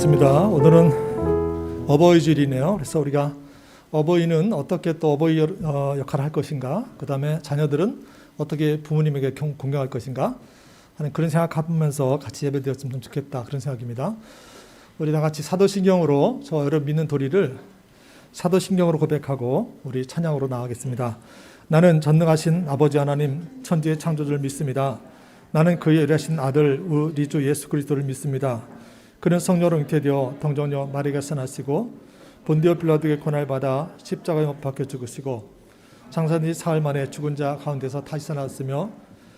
반갑습니다. 오늘은 어버이주일이네요. 그래서 우리가 어버이는 어떻게 또 어버이 역할을 할 것인가, 그 다음에 자녀들은 어떻게 부모님에게 공경할 것인가 하는 그런 생각하면서 같이 예배드렸으면 좀 좋겠다, 그런 생각입니다. 우리 다 같이 사도신경으로 저 여러분 믿는 도리를 사도신경으로 고백하고 우리 찬양으로 나가겠습니다. 나는 전능하신 아버지 하나님 천지의 창조주를 믿습니다. 나는 그의 일하신 아들 우리 주 예수 그리스도를 믿습니다. 그는 성령으로 잉태되어 동정녀 마리아에게서 나시고 본디오 빌라도에게 고난을 받아 십자가에 못 박혀 죽으시고 장사된 지 사흘 만에 죽은 자 가운데서 다시 살아났으며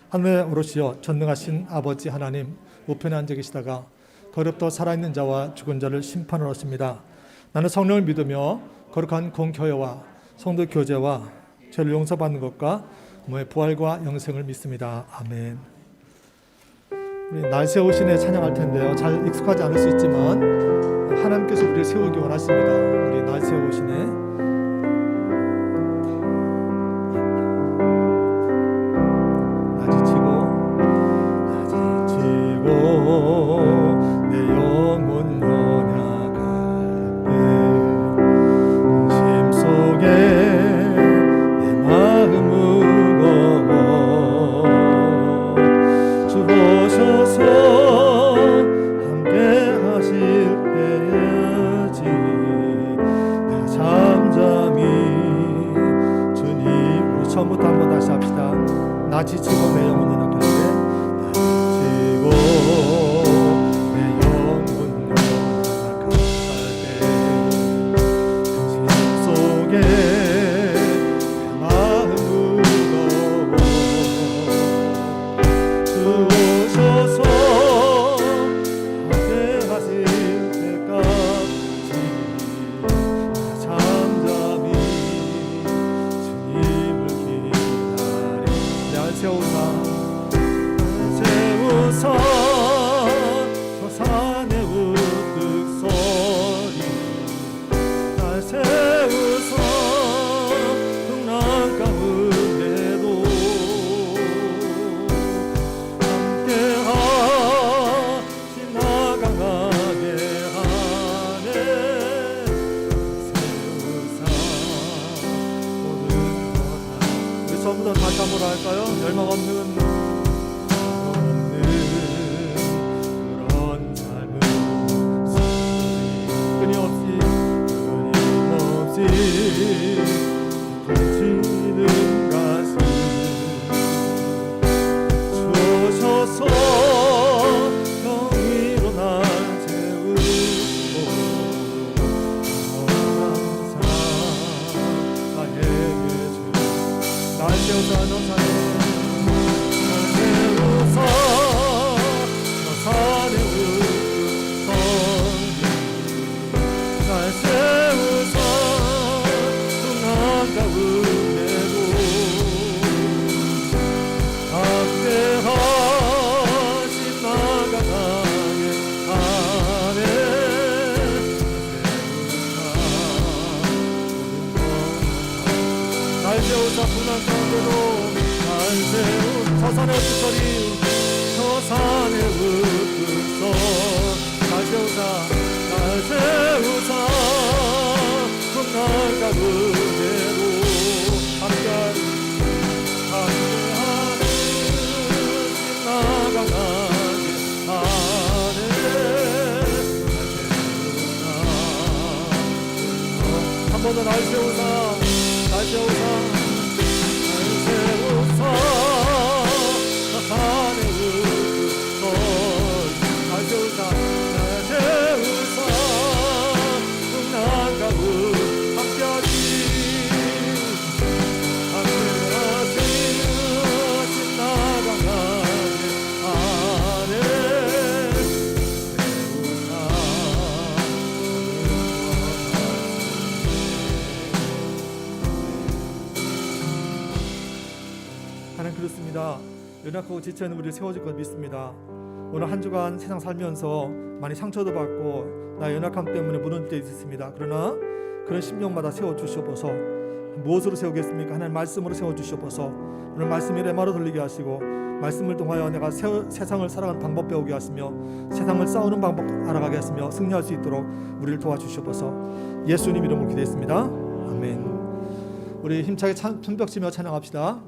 하늘에 오르시어 전능하신 아버지 하나님 우편에 앉아 계시다가 거듭도 살아있는 자와 죽은 자를 심판하러 오십니다. 나는 성령을 믿으며 거룩한 공교회와 성도 교제와 죄를 용서받는 것과 몸의 부활과 영생을 믿습니다. 아멘. 우리 날 세우시네 찬양할 텐데요. 잘 익숙하지 않을 수 있지만 하나님께서 우리를 세우기 원하십니다. 우리 날 세우시네. 내 영혼 연약할 때 심속에 내 마음 무거워 주 오셔서 함께 하실 때야지 나 잠잠히 주님. 우리 처음부터 한번 다시 합시다. 나 지치고 내 영혼 연약할 때 처음부터 다시 한번 할까요? 열망 없는 그런 삶은 끊임없이 부딪히는 가슴 주셔서 정의로 날 채우고 항상 나에게 날 세우사 너 산에 날 세우사 너 산에 우선 날 세우사 풍랑 가운데도 함께하신 나가나게 하네 날 세우사 풍랑 가운데도 날 세운 서산의 흙소리 서산의 흙소 날 세우사 풍랑 가운데도 함께하는 나가나게 하네 한 번 더 날 세우사 날 세우사 산의 흙솔 날 세우사 풍랑 가운 함께하신 나가나게 하네 하나님 그렇습니다. 연약하고 지쳐있는 우리를 세워줄 것 믿습니다. 오늘 한 주간 세상 살면서 많이 상처도 받고 나의 연약함 때문에 무너질 때 있습니다. 그러나 그런 심령마다 세워주시옵소서. 무엇으로 세우겠습니까? 하나님 말씀으로 세워주시옵소서. 오늘 말씀이 레마로 들리게 하시고 말씀을 통하여 내가 세상을 살아가는 방법 배우게 하시며 세상을 싸우는 방법 알아가게 하시며 승리할 수 있도록 우리를 도와주시옵소서. 예수님 이름으로 기도했습니다. 아멘. 우리 힘차게 손뼉치며 찬양합시다.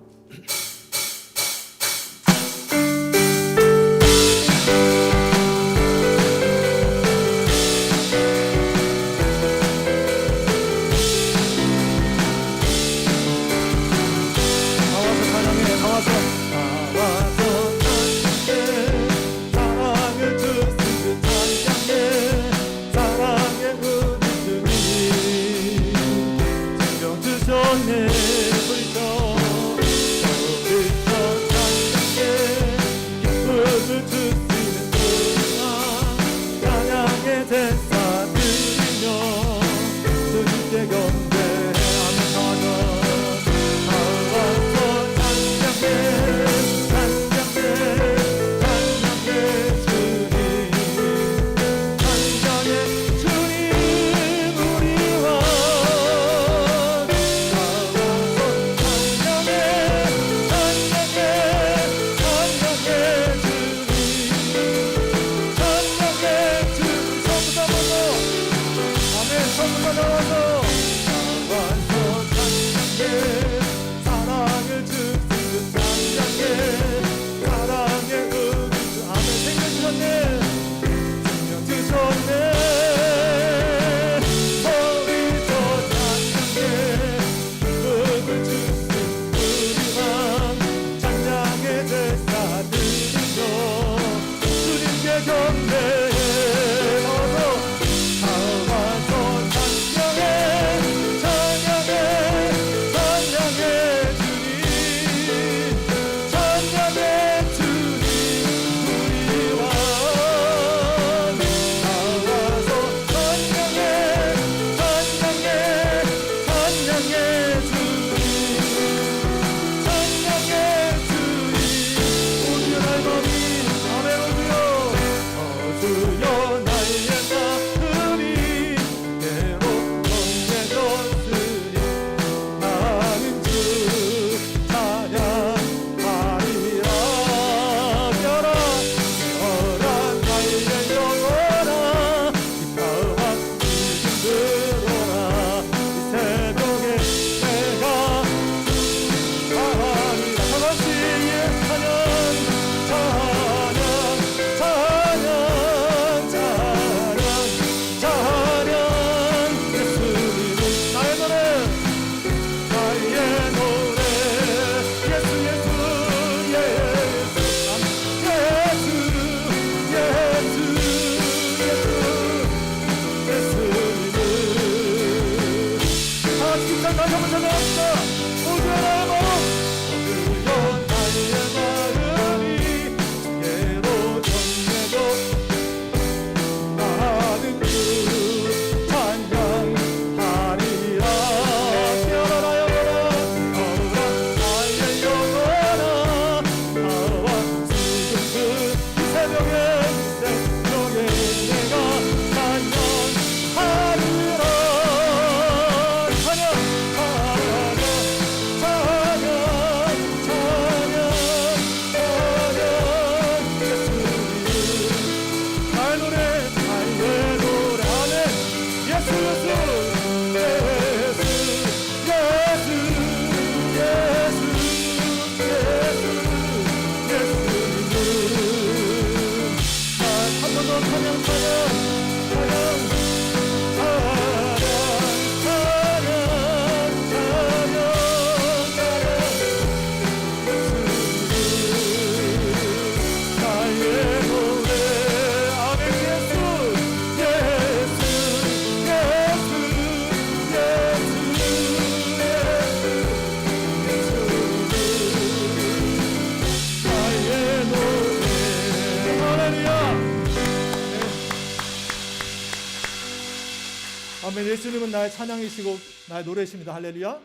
아멘. 예수님은 나의 찬양이시고 나의 노래이십니다. 할렐루야.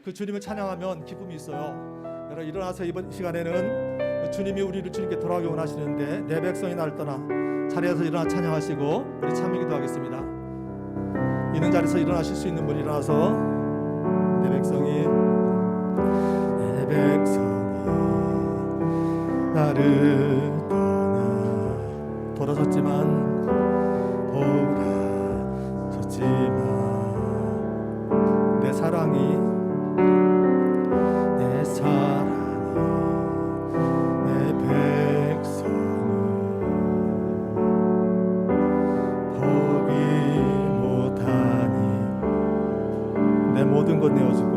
그 주님을 찬양하면 기쁨이 있어요. 여러분 일어나서 이번 시간에는 주님이 우리를 주님께 돌아오기 원하시는데 내 백성이 나를 떠나 자리에서 일어나 찬양하시고 우리 참여기도 하겠습니다. 있는 자리에서 일어나실 수 있는 분 일어나서 내 백성이 나를 떠나 돌아섰지만 내 사랑이 내 백성을 포기 못하니 내 모든 것 내어주고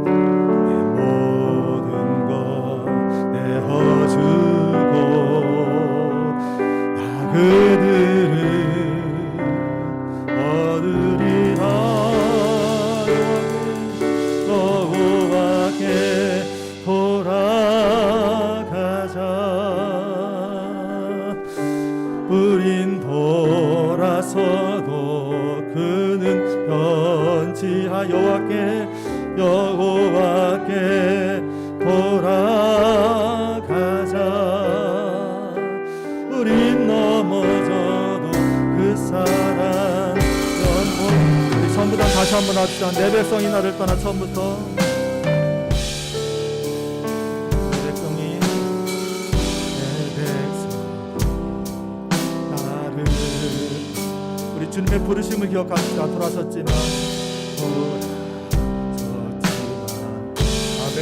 내 모든 것 내어주고 나 그들을 얻으리라. 여호와께 돌아가자. 우린 돌아서도 그는 편지하 여호와께 돌아가자. 우린 넘어져도 그 사랑 영원. 우리 전부 다 다시 한번 합시다. 내 백성이 나를 떠나. 처음부터 주님의 부르심을 기억합시다. 돌아섰지만 아멘.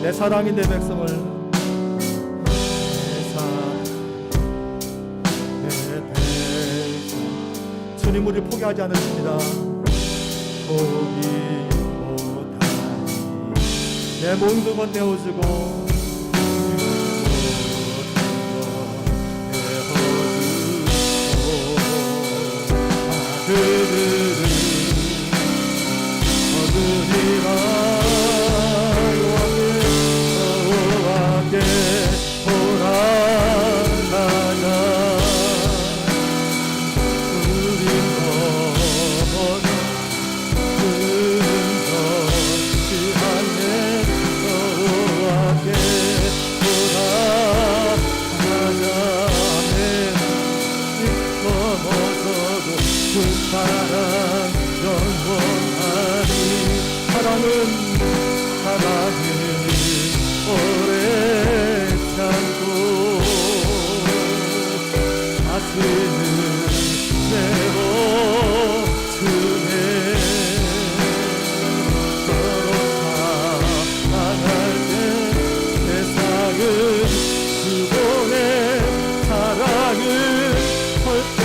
내 사랑이 내 백성을 내 백성 주님 우리 포기하지 않으십니다. 포기 못하니 내 모든 것 내어주고 그들을 얻으리라. 여호와께 돌아가자. 우린 넘어져 그는 걷지 않네. 여호와께 돌아가자. 넘어져도 그 사랑 영원하니. 사랑은 오래 참고 다시는 내어주네. 서로 사랑할 때 세상은 수고해. 사랑은 절대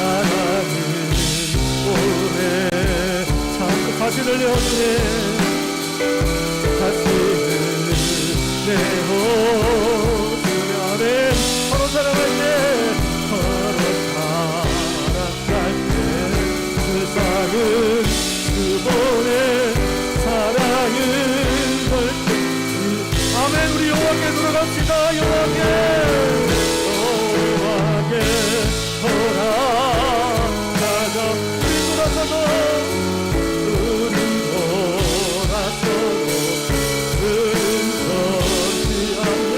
사랑은 오래 참고 다시를 내어주네. 다시는 내어주네. 아멘. 서로 사랑할 때 세상은 그분의 사랑은 절대. 아멘. 우리 여호와께 돌아갑시다. 여호와께 돌아가자. 우리 돌아서도 그는 걷지 않네.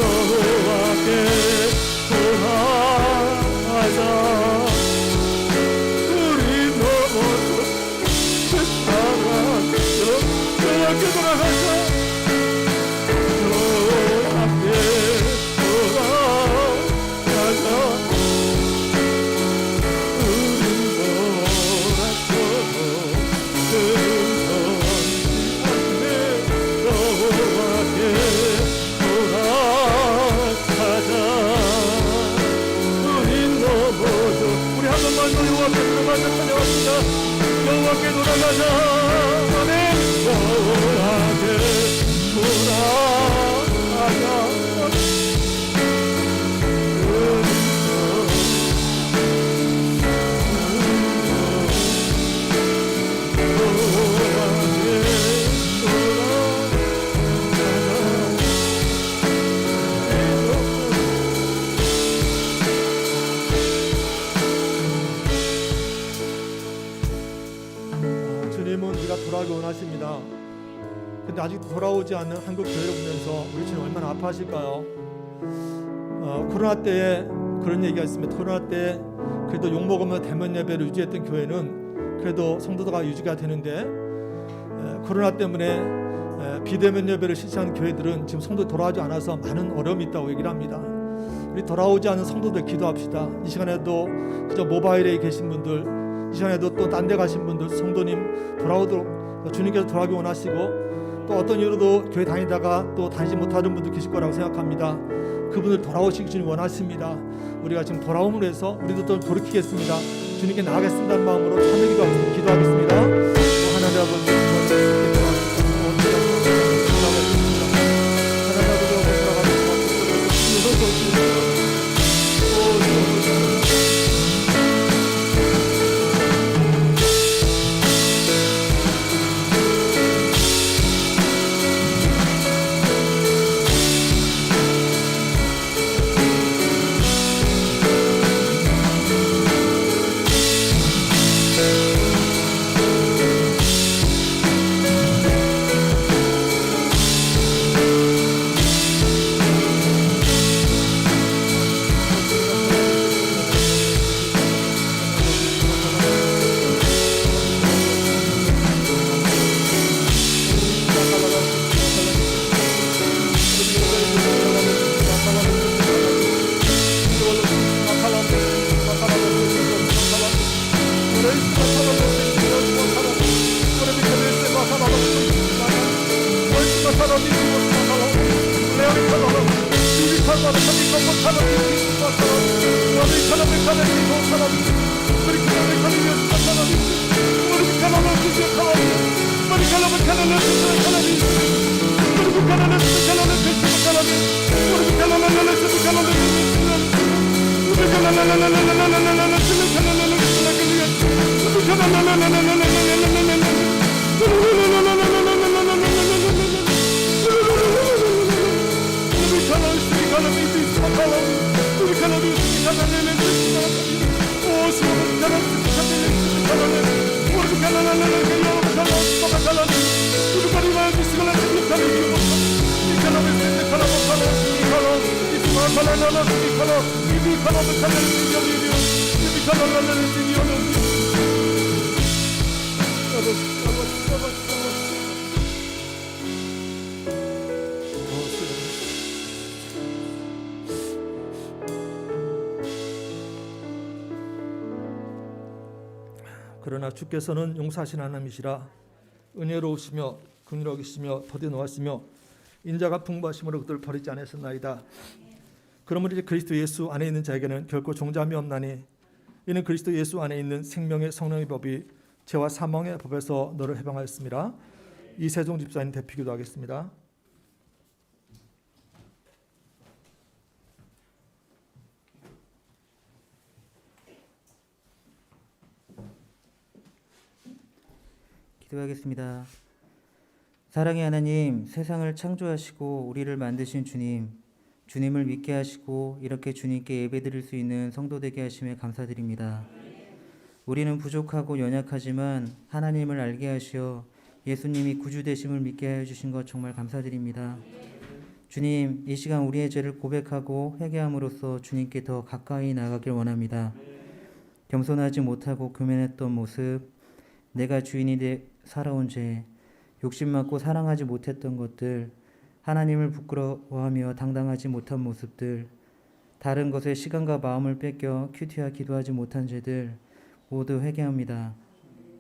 여호와께 돌아가자. 우리 넘어져 그 사랑 여호와께 돌아가자. 여호와께 돌아가자. 찬양합니다. 여호와께 돌아가자. 아멘. 여호와께 돌아가자. 돌아오기 원하십니다. 근데 아직도 돌아오지 않는 한국 교회를 보면서 우리 주님 얼마나 아파하실까요? 코로나 때에 그런 얘기가 있습니다. 코로나 때 그래도 욕먹으며 대면 예배를 유지했던 교회는 그래도 성도가 유지가 되는데, 코로나 때문에 비대면 예배를 실시하는 교회들은 지금 성도 돌아오지 않아서 많은 어려움이 있다고 얘기를 합니다. 우리 돌아오지 않은 성도들 기도합시다. 이 시간에도 그저 모바일에 계신 분들, 이 시간에도 또 딴 데 가신 분들, 성도님 돌아오도록 주님께서 돌아오기 원하시고, 또 어떤 이유로도 교회 다니다가 또 다니지 못하는 분들 계실 거라고 생각합니다. 그분들 돌아오시기 주님 원하십니다. 우리가 지금 돌아옴으로 해서 우리도 또 돌이키겠습니다. 주님께 나가겠습니다는 마음으로 참여 기도하겠습니다. 하나님 아버지, 그러나 주께서는 용서하신 하나님이시라 은혜로우시며 긍휼하시며 더디 노하시며 인자가 풍부하심으로 그들을 버리지 않으셨나이다. 그러므로 이제 그리스도 예수 안에 있는 자에게는 결코 종잡이 없나니 이는 그리스도 예수 안에 있는 생명의 성령의 법이 죄와 사망의 법에서 너를 해방하였습니다. 이세종 집사님 대피 기도하겠습니다. 기도하겠습니다. 사랑의 하나님, 세상을 창조하시고 우리를 만드신 주님, 주님을 믿게 하시고 이렇게 주님께 예배드릴 수 있는 성도 되게 하심에 감사드립니다. 우리는 부족하고 연약하지만 하나님을 알게 하시어 예수님이 구주 되심을 믿게 하여 주신 것 정말 감사드립니다. 주님, 이 시간 우리의 죄를 고백하고 회개함으로써 주님께 더 가까이 나가길 원합니다. 겸손하지 못하고 교만했던 모습, 내가 주인이 살아온 죄, 욕심 많고 사랑하지 못했던 것들, 하나님을 부끄러워하며 당당하지 못한 모습들, 다른 것에 시간과 마음을 뺏겨 큐티와 기도하지 못한 죄들 모두 회개합니다.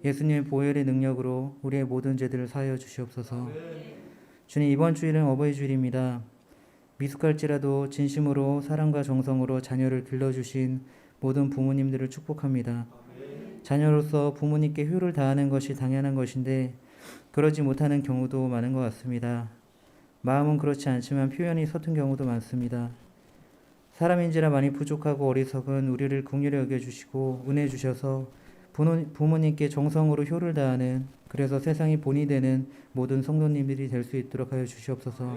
예수님의 보혈의 능력으로 우리의 모든 죄들을 사하여 주시옵소서. 주님, 이번 주일은 어버이 주일입니다. 미숙할지라도 진심으로 사랑과 정성으로 자녀를 길러주신 모든 부모님들을 축복합니다. 자녀로서 부모님께 효를 다하는 것이 당연한 것인데 그러지 못하는 경우도 많은 것 같습니다. 마음은 그렇지 않지만 표현이 서툰 경우도 많습니다. 사람인지라 많이 부족하고 어리석은 우리를 긍휼히 여겨주시고 은혜 주셔서 부모님께 정성으로 효를 다하는, 그래서 세상이 본이 되는 모든 성도님들이 될 수 있도록 하여 주시옵소서.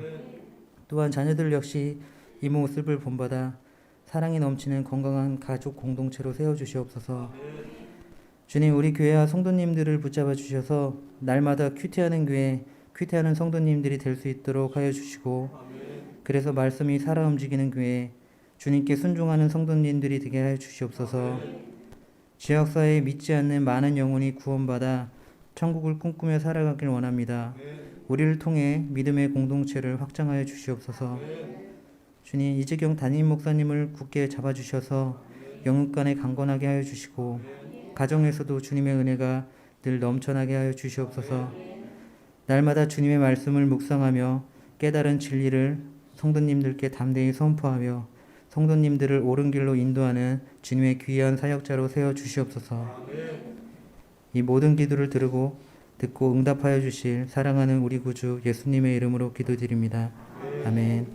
또한 자녀들 역시 이모습을 본받아 사랑이 넘치는 건강한 가족 공동체로 세워주시옵소서. 주님, 우리 교회와 성도님들을 붙잡아 주셔서 날마다 큐티하는 교회, 큐티하는 성도님들이 될 수 있도록 하여 주시고, 그래서 말씀이 살아 움직이는 교회, 주님께 순종하는 성도님들이 되게 하여 주시옵소서. 지역사회에 믿지 않는 많은 영혼이 구원받아 천국을 꿈꾸며 살아가길 원합니다. 우리를 통해 믿음의 공동체를 확장하여 주시옵소서. 주님, 이재경 담임 목사님을 굳게 잡아주셔서 영육간에 강건하게 하여 주시고 가정에서도 주님의 은혜가 늘 넘쳐나게 하여 주시옵소서. 날마다 주님의 말씀을 묵상하며 깨달은 진리를 성도님들께 담대히 선포하며 성도님들을 옳은 길로 인도하는 주님의 귀한 사역자로 세워 주시옵소서. 이 모든 기도를 듣고 응답하여 주실 사랑하는 우리 구주 예수님의 이름으로 기도드립니다. 아멘.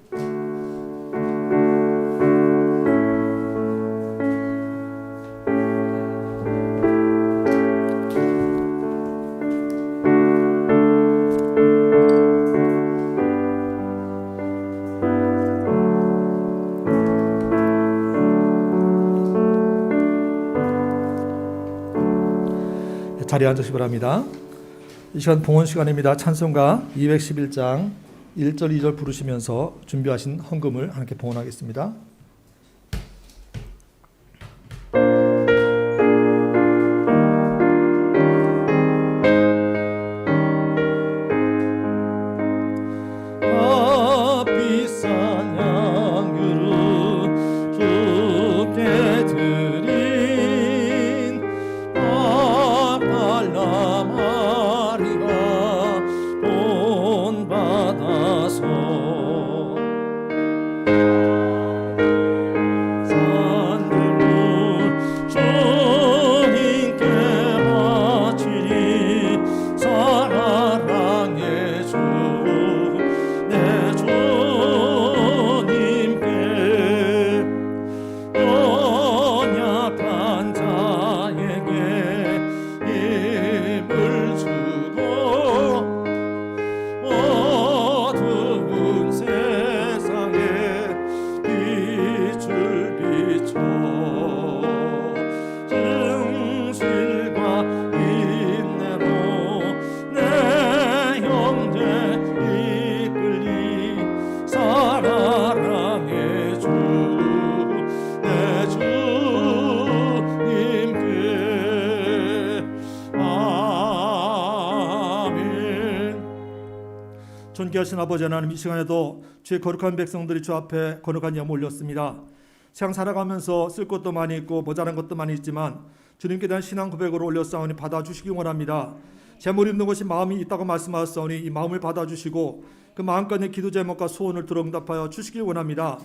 자리에 앉으시기 바랍니다. 이 시간 봉헌 시간입니다. 찬송가 211장 1절 2절 부르시면서 준비하신 헌금을 함께 봉헌하겠습니다. 존귀하신 아버지 하나님, 이 시간에도 주의 거룩한 백성들이 주 앞에 거룩한 예물 올렸습니다. 세상 살아가면서 쓸 것도 많이 있고 모자란 것도 많이 있지만 주님께 대한 신앙 고백으로 올렸사오니 받아주시기 원합니다. 재물 있는 것이 마음이 있다고 말씀하셨사오니 이 마음을 받아주시고 그 마음까지 기도 제목과 소원을 들어 응답하여 주시기 원합니다.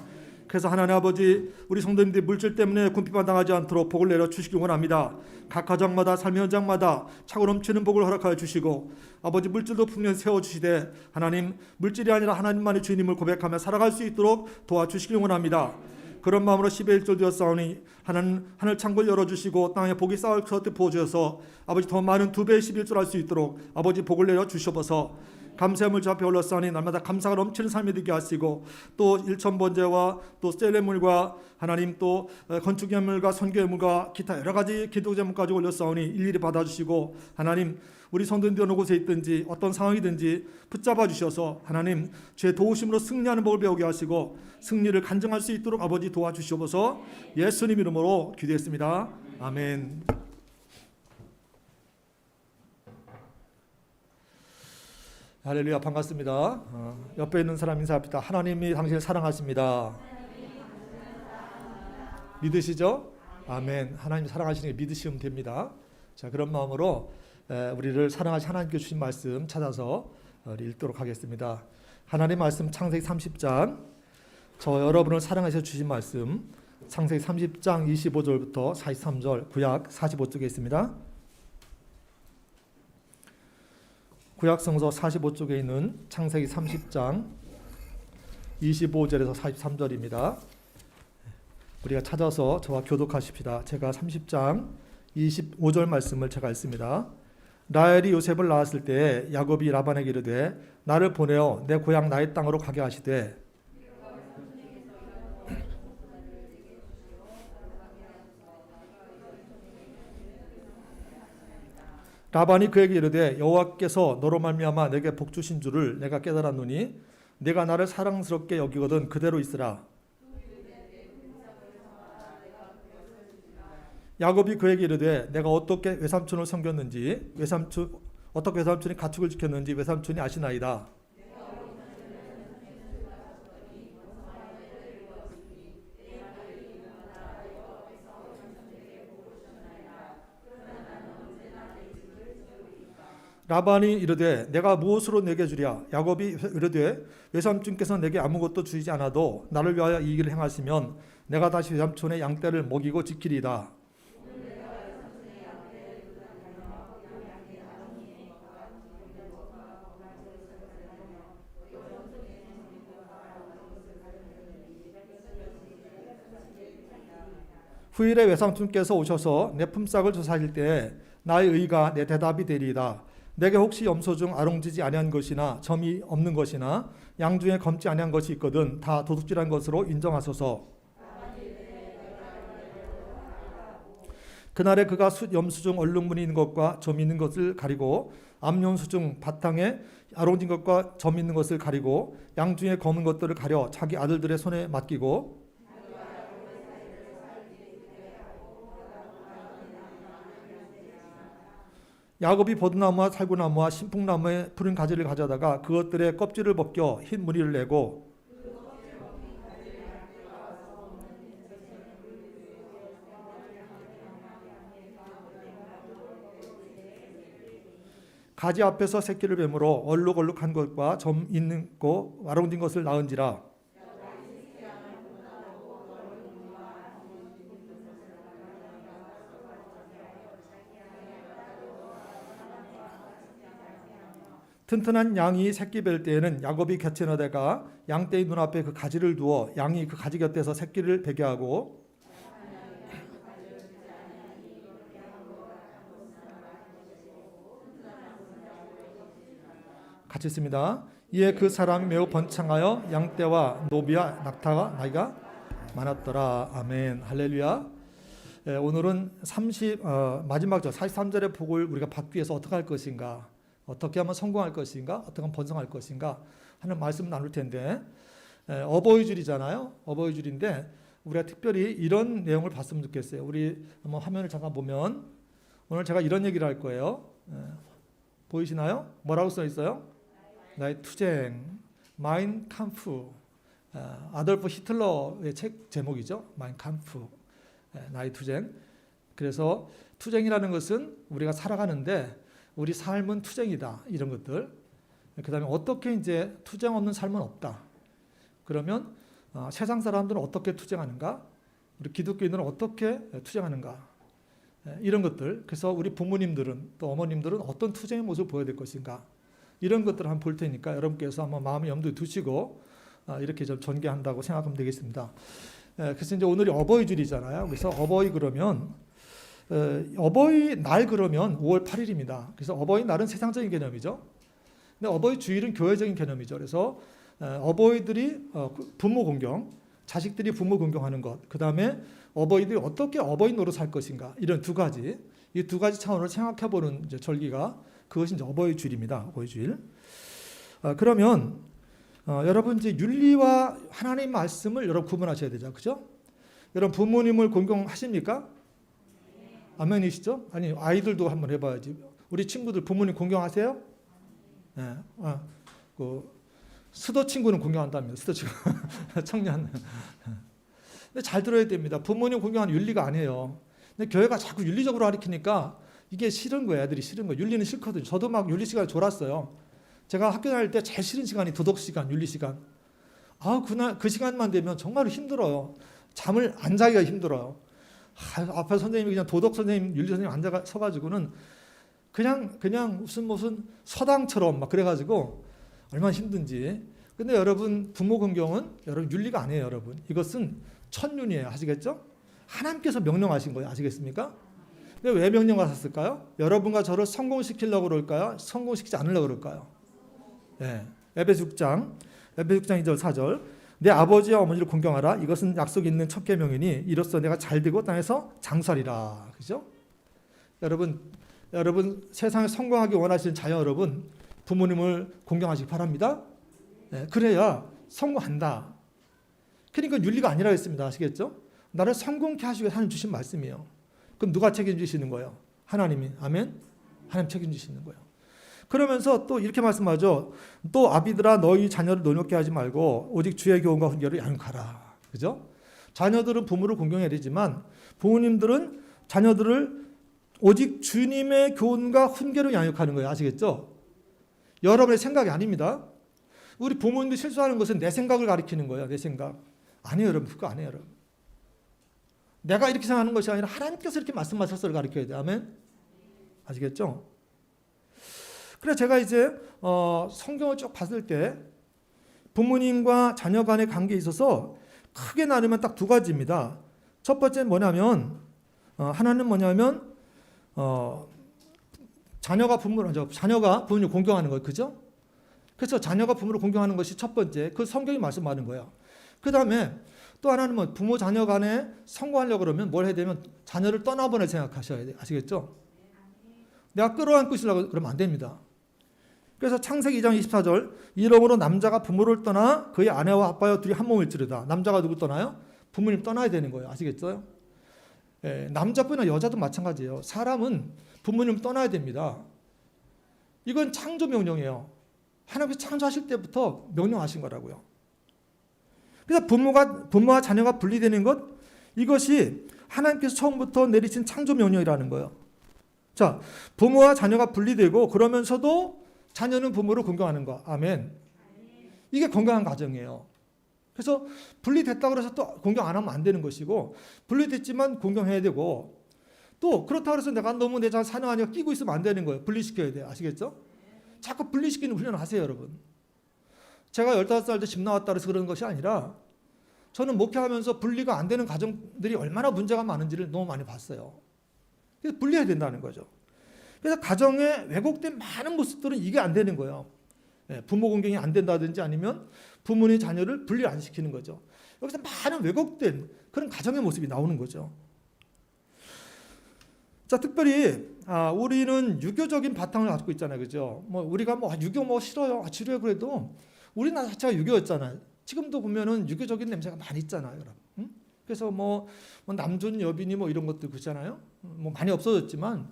그래서 하나님 아버지, 우리 성도님들이 물질 때문에 궁핍만 당하지 않도록 복을 내려 주시기 원합니다. 각 가정마다 삶의 현장마다 차고 넘치는 복을 허락하여 주시고 아버지, 물질도 풍년 세워주시되 하나님, 물질이 아니라 하나님만의 주님을 고백하며 살아갈 수 있도록 도와주시기 원합니다. 그런 마음으로 10의 1절 되었사오니 하늘 창고를 열어주시고 땅에 복이 쌓을 것을 부어주셔서 아버지, 더 많은 2배의 11절 할 수 있도록 아버지 복을 내려 주셔서 감사함을 주 앞에 올렸사오니 날마다 감사가 넘치는 삶이 되게 하시고 또 일천번제와 또 셀레물과 하나님 또 건축예물과 선교예물과 기타 여러 가지 기도 제목까지 올렸사오니 일일이 받아주시고 하나님, 우리 성도님들 어느 곳에 있든지 어떤 상황이든지 붙잡아 주셔서 하나님 주의 도우심으로 승리하는 법을 배우게 하시고 승리를 간증할 수 있도록 아버지 도와주시옵소서. 예수님 이름으로 기도했습니다. 아멘. 할렐루야, 반갑습니다. 옆에 있는 사람 인사합니다. 하나님이 당신을 사랑하십니다. 믿으시죠? 아멘. 하나님 사랑하시는 게 믿으시면 됩니다. 자, 그런 마음으로 우리를 사랑하신 하나님께 주신 말씀 찾아서 읽도록 하겠습니다. 하나님 말씀 창세기 30장, 저 여러분을 사랑하셔 주신 말씀 창세기 30장 25절부터 43절 구약 45쪽에 있습니다. 구약성서 45쪽에 있는 창세기 30장 25절에서 43절입니다. 우리가 찾아서 저와 교독하십시다. 제가 30장 25절 말씀을 제가 읽습니다. 라헬이 요셉을 낳았을 때 야곱이 라반에게 이르되 나를 보내어 내 고향 나의 땅으로 가게 하시되 라반이 그에게 이르되 여호와께서 너로 말미암아 내게 복 주신 줄을 내가 깨달았노니 내가 나를 사랑스럽게 여기거든 그대로 있으라. 야곱이 그에게 이르되 내가 어떻게 외삼촌을 섬겼는지 어떻게 외삼촌이 가축을 지켰는지 외삼촌이 아시나이다. 라반이 이르되 내가 무엇으로 내게 주랴. 야곱이 이르되 외삼촌께서 내게 아무것도 주지 않아도 나를 위하여 이 일을 행하시면 내가 다시 외삼촌의 양떼를 먹이고 지키리이다. 후일에 외삼촌께서 오셔서 내 품삯을 조사하실 때에 나의 의가 내 대답이 되리이다. 내게 혹시 염소 중 아롱지지 아니한 것이나 점이 없는 것이나 양 중에 검지 아니한 것이 있거든 다 도둑질한 것으로 인정하소서. 그날에 그가 염소 중 얼룩무늬 있는 것과 점 있는 것을 가리고 암염소 중 바탕에 아롱진 것과 점 있는 것을 가리고 양 중에 검은 것들을 가려 자기 아들들의 손에 맡기고 야곱이 버드나무와 살구나무와 신풍나무의 푸른 가지를 가져다가 그것들의 껍질을 벗겨 흰 무늬를 내고 가지 앞에서 새끼를 베물어 얼룩얼룩한 것과 점 있는 것 아롱진 것을 낳은지라. 튼튼한 양이 새끼 뵐 때에는 야곱이 곁에 너다가 양떼의 눈앞에 그 가지를 두어 양이 그 가지 곁에서 새끼를 베게 하고 같이 있습니다. 이에 그 사람이 매우 번창하여 양떼와 노비와 낙타가 나이가 많았더라. 아멘. 할렐루야. 오늘은 마지막 절 43절의 복을 우리가 받기 위해서 어떻게 할 것인가, 어떻게 하면 성공할 것인가, 어떻게 하면 번성할 것인가 하는 말씀을 나눌 텐데, 어버이줄이잖아요. 어버이줄인데 우리가 특별히 이런 내용을 봤으면 좋겠어요. 우리 한번 화면을 잠깐 보면 오늘 제가 이런 얘기를 할 거예요. 보이시나요? 뭐라고 써 있어요? 나의 투쟁, 마인 캄프. 아돌프 히틀러의 책 제목이죠. 마인 캄프, 나의 투쟁. 그래서 투쟁이라는 것은 우리가 살아가는데 우리 삶은 투쟁이다, 이런 것들. 그 다음에 어떻게 이제 투쟁 없는 삶은 없다. 그러면 세상 사람들은 어떻게 투쟁하는가? 우리 기독교인들은 어떻게 투쟁하는가? 이런 것들. 그래서 우리 부모님들은 또 어머님들은 어떤 투쟁의 모습을 보여야 될 것인가? 이런 것들을 한번 볼 테니까 여러분께서 한번 마음에 염두에 두시고 이렇게 좀 전개한다고 생각하면 되겠습니다. 그래서 이제 오늘이 어버이줄이잖아요. 그래서 어버이 그러면 어버이날 그러면 5월 8일입니다. 그래서 어버이날은 세상적인 개념이죠. 근데 어버이 주일은 교회적인 개념이죠. 그래서 어버이들이 부모 공경, 자식들이 부모 공경하는 것, 그 다음에 어버이들이 어떻게 어버이 노릇 할 것인가, 이런 두 가지, 이 두 가지 차원을 생각해보는 이제 절기가 그것이 이제 어버이 주일입니다. 어버이 주일. 그러면 여러분 이제 윤리와 하나님 말씀을 여러분 구분하셔야 되죠, 그죠? 여러분 부모님을 공경하십니까? 아멘이시죠? 아니 아이들도 한번 해봐야지. 우리 친구들 부모님 공경하세요? 네. 그 수도 친구는 공경한답니다. 수도 친구 청년. 근데 잘 들어야 됩니다. 부모님 공경하는 윤리가 아니에요. 근데 교회가 자꾸 윤리적으로 가르치니까 이게 싫은 거예요. 애들이 싫은 거예요. 윤리는 싫거든요. 저도 막 윤리 시간에 졸았어요. 제가 학교 다닐 때 제일 싫은 시간이 도덕 시간, 윤리 시간. 그날 그 시간만 되면 정말 힘들어요. 잠을 안 자기가 힘들어요. 앞에 선생님이 그냥 도덕 선생님, 윤리 선생님 앉아 서가지고는 그냥 무슨 서당처럼 막 그래가지고 얼마나 힘든지. 근데 여러분 부모 공경은 여러분 윤리가 아니에요, 여러분. 이것은 천윤이에요. 아시겠죠? 하나님께서 명령하신 거예요. 아시겠습니까? 근데 왜 명령하셨을까요? 여러분과 저를 성공시키려고 그럴까요? 성공시키지 않으려고 그럴까요? 네. 에베소 6장 2절 4절. 내 아버지와 어머니를 공경하라. 이것은 약속 있는 첫 계명이니 이로써 내가 잘되고 땅에서 장수하리라. 그죠? 여러분 세상에 성공하기 원하시는 자녀 여러분, 부모님을 공경하시기 바랍니다. 네, 그래야 성공한다. 그러니까 윤리가 아니라 했습니다. 아시겠죠? 나를 성공케 하시기 위해 하나님 주신 말씀이에요. 그럼 누가 책임지시는 거예요? 하나님이. 아멘. 하나님 책임지시는 거예요. 그러면서 또 이렇게 말씀하죠. 또 아비들아 너희 자녀를 노력게 하지 말고 오직 주의 교훈과 훈계를 양육하라. 그죠? 자녀들은 부모를 공경해야 되지만 부모님들은 자녀들을 오직 주님의 교훈과 훈계로 양육하는 거예요. 아시겠죠? 여러분의 생각이 아닙니다. 우리 부모님들 실수하는 것은 내 생각을 가리키는 거예요. 내 생각. 아니에요, 여러분. 그거 아니에요, 여러분. 내가 이렇게 생각하는 것이 아니라 하나님께서 이렇게 말씀하셔서 가리켜야 돼요. 아멘? 아시겠죠? 그래서 제가 이제 성경을 쭉 봤을 때 부모님과 자녀 간의 관계에 있어서 크게 나누면 딱 두 가지입니다. 첫 번째는 뭐냐면 하나는 뭐냐면 자녀가 부모를 공경하는 거예요. 그죠? 그래서 자녀가 부모를 공경하는 것이 첫 번째. 그 성경이 말씀하는 거예요. 그 다음에 또 하나는 뭐 부모 자녀 간에 성공하려고 그러면 뭘 해야 되면 자녀를 떠나보낼 생각하셔야 돼요. 아시겠죠? 내가 끌어안고 있으려고 그러면 안 됩니다. 그래서 창세기 2장 24절 이러므로 남자가 부모를 떠나 그의 아내와 아빠와 둘이 한 몸일지로다. 남자가 누구 떠나요? 부모님 떠나야 되는 거예요. 아시겠어요? 예, 남자뿐만 아니라 여자도 마찬가지예요. 사람은 부모님 떠나야 됩니다. 이건 창조 명령이에요. 하나님께서 창조하실 때부터 명령하신 거라고요. 그래서 부모와 자녀가 분리되는 것 이것이 하나님께서 처음부터 내리신 창조 명령이라는 거예요. 자, 부모와 자녀가 분리되고 그러면서도 자녀는 부모를 공경하는 거. 아멘. 이게 건강한 가정이에요. 그래서 분리됐다고 해서 또 공경 안 하면 안 되는 것이고 분리됐지만 공경해야 되고 또 그렇다고 해서 내가 너무 내 자녀 사랑하니까 끼고 있으면 안 되는 거예요. 분리시켜야 돼요. 아시겠죠? 자꾸 분리시키는 훈련을 하세요, 여러분. 제가 15살 때 집 나왔다 그래서 그런 것이 아니라 저는 목회하면서 분리가 안 되는 가정들이 얼마나 문제가 많은지를 너무 많이 봤어요. 그래서 분리해야 된다는 거죠. 그래서 가정에 왜곡된 많은 모습들은 이게 안 되는 거예요. 부모 공경이 안 된다든지 아니면 부모님 자녀를 분리 안 시키는 거죠. 여기서 많은 왜곡된 그런 가정의 모습이 나오는 거죠. 자, 특별히 우리는 유교적인 바탕을 갖고 있잖아요, 그죠? 우리가 유교 싫어요, 지루해 그래도 우리나라 자체가 유교였잖아요. 지금도 보면은 유교적인 냄새가 많이 있잖아요, 여러분. 응? 그래서 남존 여빈이 이런 것도 그렇잖아요. 많이 없어졌지만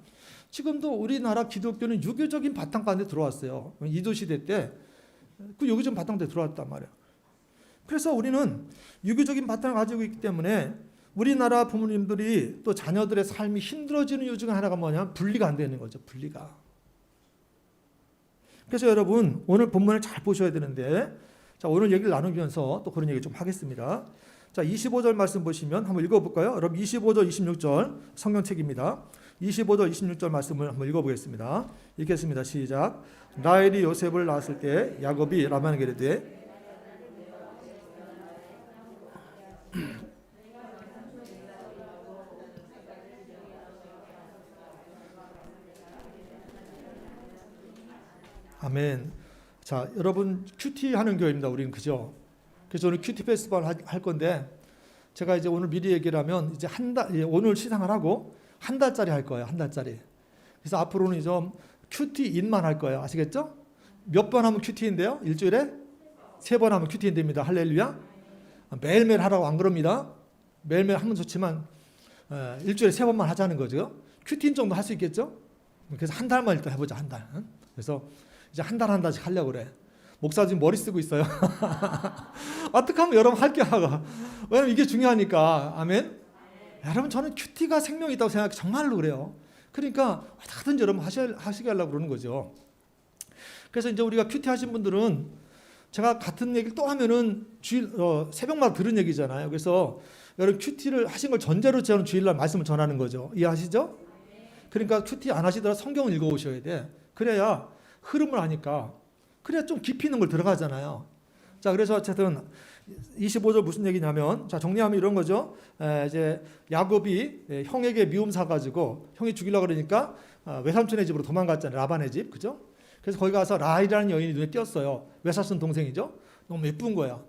지금도 우리나라 기독교는 유교적인 바탕 가운데 들어왔어요. 이도 시대 때 그 유교적인 바탕에 들어왔단 말이에요. 그래서 우리는 유교적인 바탕을 가지고 있기 때문에 우리나라 부모님들이 또 자녀들의 삶이 힘들어지는 이유 중에 하나가 뭐냐면 분리가 안 되는 거죠. 분리가. 그래서 여러분 오늘 본문을 잘 보셔야 되는데 자, 오늘 얘기를 나누면서 또 그런 얘기 좀 하겠습니다. 자, 25절 말씀 보시면 한번 읽어볼까요? 여러분 25절 26절 성경책입니다. 25절 26절 말씀을 한번 읽어보겠습니다. 읽겠습니다. 시작. 라헬이 요셉을 낳았을 때 야곱이 라반에게 이르되 아멘. 자, 여러분 큐티 하는 교회입니다. 우리는 그죠? 그래서 오늘 큐티 페스티벌 할 건데 제가 이제 오늘 미리 얘기를 하면 이제 오늘 시상을 하고 한 달짜리 할 거예요. 한 달짜리. 그래서 앞으로는 좀 큐티인만 할 거예요. 아시겠죠? 몇 번 하면 큐티인데요? 일주일에 3번 하면 큐티인됩니다. 할렐루야. 매일매일 하라고 안 그럽니다. 매일매일 하면 좋지만 일주일에 3번만 하자는 거죠. 큐티인 정도 할 수 있겠죠? 그래서 한 달만 일단 해보자. 한 달. 그래서 이제 한 달씩 하려고 그래. 목사 지금 머리 쓰고 있어요. 어떻게 하면 여러분 할게 하가. 왜냐면 이게 중요하니까. 아멘. 여러분 저는 큐티가 생명이 있다고 생각해 정말로 그래요. 그러니까 어떻게든지 여러분 하시게 하려고 그러는 거죠. 그래서 이제 우리가 큐티 하신 분들은 제가 같은 얘기를 또 하면은 새벽마다 들은 얘기잖아요. 그래서 여러분 큐티를 하신 걸 전제로 저는 주일날 말씀을 전하는 거죠. 이해하시죠? 그러니까 큐티 안 하시더라도 성경을 읽어오셔야 돼. 그래야 흐름을 아니까. 그래야 좀 깊이 있는 걸 들어가잖아요. 자, 그래서 어쨌든 25절 무슨 얘기냐면 자, 정리하면 이런 거죠. 이제 야곱이 형에게 미움 사가지고 형이 죽이려고 그러니까 외삼촌의 집으로 도망갔잖아요. 라반의 집. 그죠? 그래서 거기 가서 라헬이라는 여인이 눈에 띄었어요. 외사촌 동생이죠. 너무 예쁜 거야.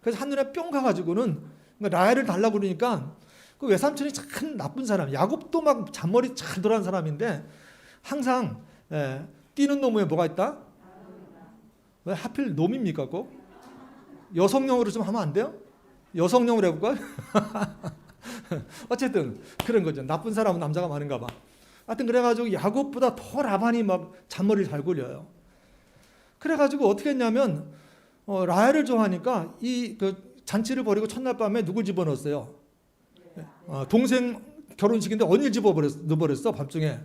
그래서 한눈에 뿅 가가지고는 라헬을 달라고 그러니까 그 외삼촌이 참 나쁜 사람. 야곱도 막 잔머리 잘 돌아가는 사람인데 항상 뛰는 놈 위에 뭐가 있다? 왜 하필 놈입니까? 꼭? 여성용으로 좀 하면 안 돼요? 여성용으로 해볼까요? 어쨌든 그런 거죠. 나쁜 사람은 남자가 많은가 봐. 하여튼 그래가지고 야곱보다 더 라반이 막 잔머리를 잘 굴려요. 그래가지고 어떻게 했냐면 라헬을 좋아하니까 이 그 잔치를 벌이고 첫날 밤에 누굴 집어넣었어요? 동생 결혼식인데 언니를 넣어버렸어 밤중에.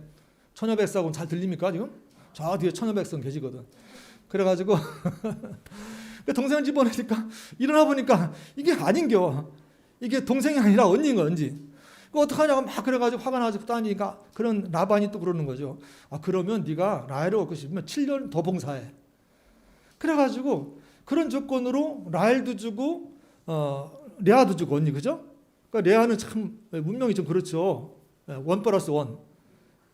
처녀백성은 잘 들립니까 지금? 저 뒤에 처녀백성 계시거든. 그래가지고 동생을 집어넣으니까 일어나 보니까 이게 아닌겨. 이게 동생이 아니라 언니인 건지. 어떡하냐고 막 그래가지고 화가 나서 따니까 그런 라반이 또 그러는 거죠. 그러면 네가 라헬을 얻고 싶으면 7년 더 봉사해. 그래가지고 그런 조건으로 라헬도 주고 레아도 주고 언니 그죠? 그러니까 레아는 참 문명이 좀 그렇죠. 1+1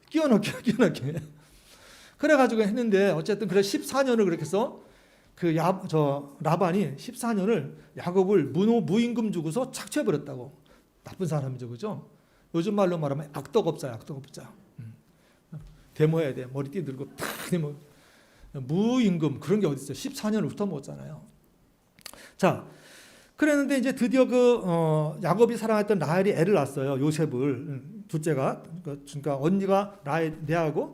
끼워넣기. 그래가지고 했는데 어쨌든 그래 14년을 그렇게 해서 라반이 14년을 야곱을 무임금 주고서 착취해버렸다고. 나쁜 사람이죠, 그죠? 요즘 말로 말하면 악덕업자야. 데모해야 돼. 머리띠 들고 탁 데모. 무임금 그런 게 어디 있어요? 14년을 훑어먹었잖아요. 자, 그랬는데 이제 드디어 야곱이 사랑했던 라헬이 애를 낳았어요. 요셉을 둘째가 그러니까 언니가 레아하고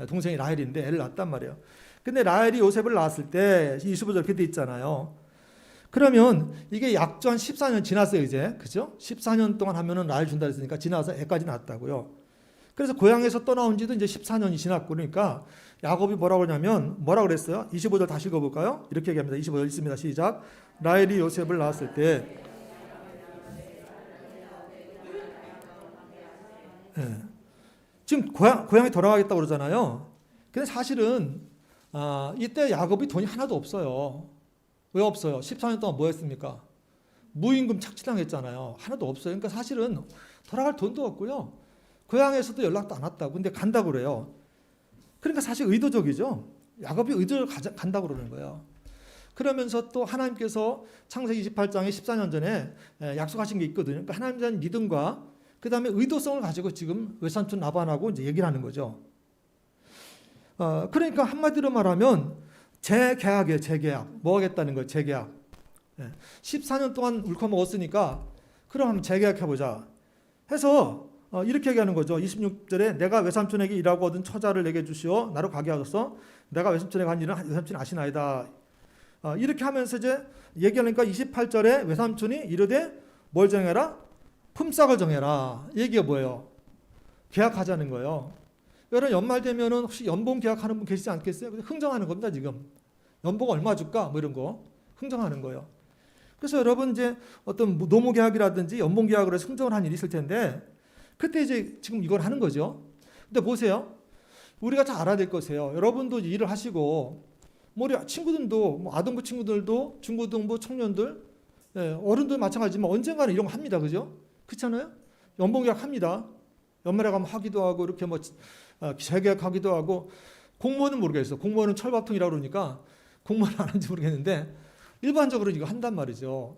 동생이 라헬인데 애를 낳았단 말이에요. 근데 라헬이 요셉을 낳았을 때 25절 이렇게 돼 있잖아요. 그러면 이게 약조 한 14년 지났어요, 이제. 그죠? 14년 동안 하면은 라헬 준다 했으니까 지나서 애까지 낳았다고요. 그래서 고향에서 떠나온 지도 이제 14년이 지났고 그러니까 야곱이 뭐라고 하냐면 뭐라고 그랬어요? 25절 다시 읽어볼까요? 이렇게 얘기합니다. 25절 있습니다. 시작. 라헬이 요셉을 낳았을 때 지금 고향에 돌아가겠다고 그러잖아요. 근데 사실은 이때 야곱이 돈이 하나도 없어요. 왜 없어요? 14년 동안 뭐 했습니까? 무임금 착취당했잖아요. 하나도 없어요. 그러니까 사실은 돌아갈 돈도 없고요. 고향에서도 연락도 안 왔다고. 근데 간다고 그래요. 그러니까 사실 의도적이죠. 야곱이 의도를 간다고 그러는 거예요. 그러면서 또 하나님께서 창세기 28장에 14년 전에 약속하신 게 있거든요. 그러니까 하나님에 대한 믿음과 그 다음에 의도성을 가지고 지금 외삼촌 라반하고 이제 얘기를 하는 거죠. 그러니까 한마디로 말하면 재계약이에요. 재계약. 뭐 하겠다는 거예요. 재계약. 14년 동안 울커먹었으니까 그럼 한번 재계약해보자 해서 이렇게 얘기하는 거죠. 26절에 내가 외삼촌에게 일하고 얻은 처자를 내게 주시어 나로 가게 하소서. 내가 외삼촌에게 한 일은 외삼촌이 아시나이다. 이렇게 하면서 이제 얘기하니까 28절에 외삼촌이 이르되 뭘 정해라? 품삯을 정해라. 얘기가 뭐예요? 계약하자는 거예요. 여러분 연말 되면은 혹시 연봉 계약하는 분 계시지 않겠어요? 흥정하는 겁니다 지금. 연봉 얼마 줄까? 뭐 이런 거 흥정하는 거예요. 그래서 여러분 이제 어떤 노무 계약이라든지 연봉 계약을 해서 흥정을 한 일이 있을 텐데 그때 이제 지금 이걸 하는 거죠. 근데 보세요. 우리가 잘 알아야 될 것이에요. 여러분도 일을 하시고 뭐 우리 친구들도 뭐 아동부 친구들도 중고등부 청년들 어른들 마찬가지지만 언젠가는 이런 거 합니다. 그죠? 그렇잖아요? 연봉 계약 합니다. 연말에 가면 하기도 하고 이렇게 뭐 재계약하기도 하고 공무원은 모르겠어. 공무원은 철밥통이라고 그러니까 공무원은 안 하는지 모르겠는데 일반적으로 이거 한단 말이죠.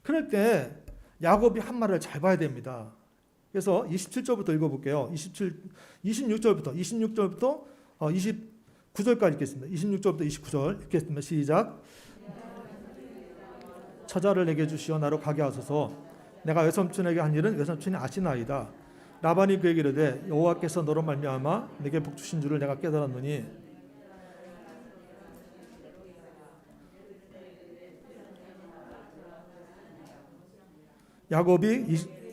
그럴 때 야곱이 한 말을 잘 봐야 됩니다. 그래서 27절부터 읽어볼게요. 26절부터 29절까지 읽겠습니다. 26절부터 29절 읽겠습니다. 시작. 처자를 내게 주시어 나로 가게 하소서. 내가 외삼촌에게 한 일은 외삼촌이 아시나이다. 라반이 그에게 이르되 여호와께서 너로 말미암아 내게 복 주신 줄을 내가 깨달았노니 야곱이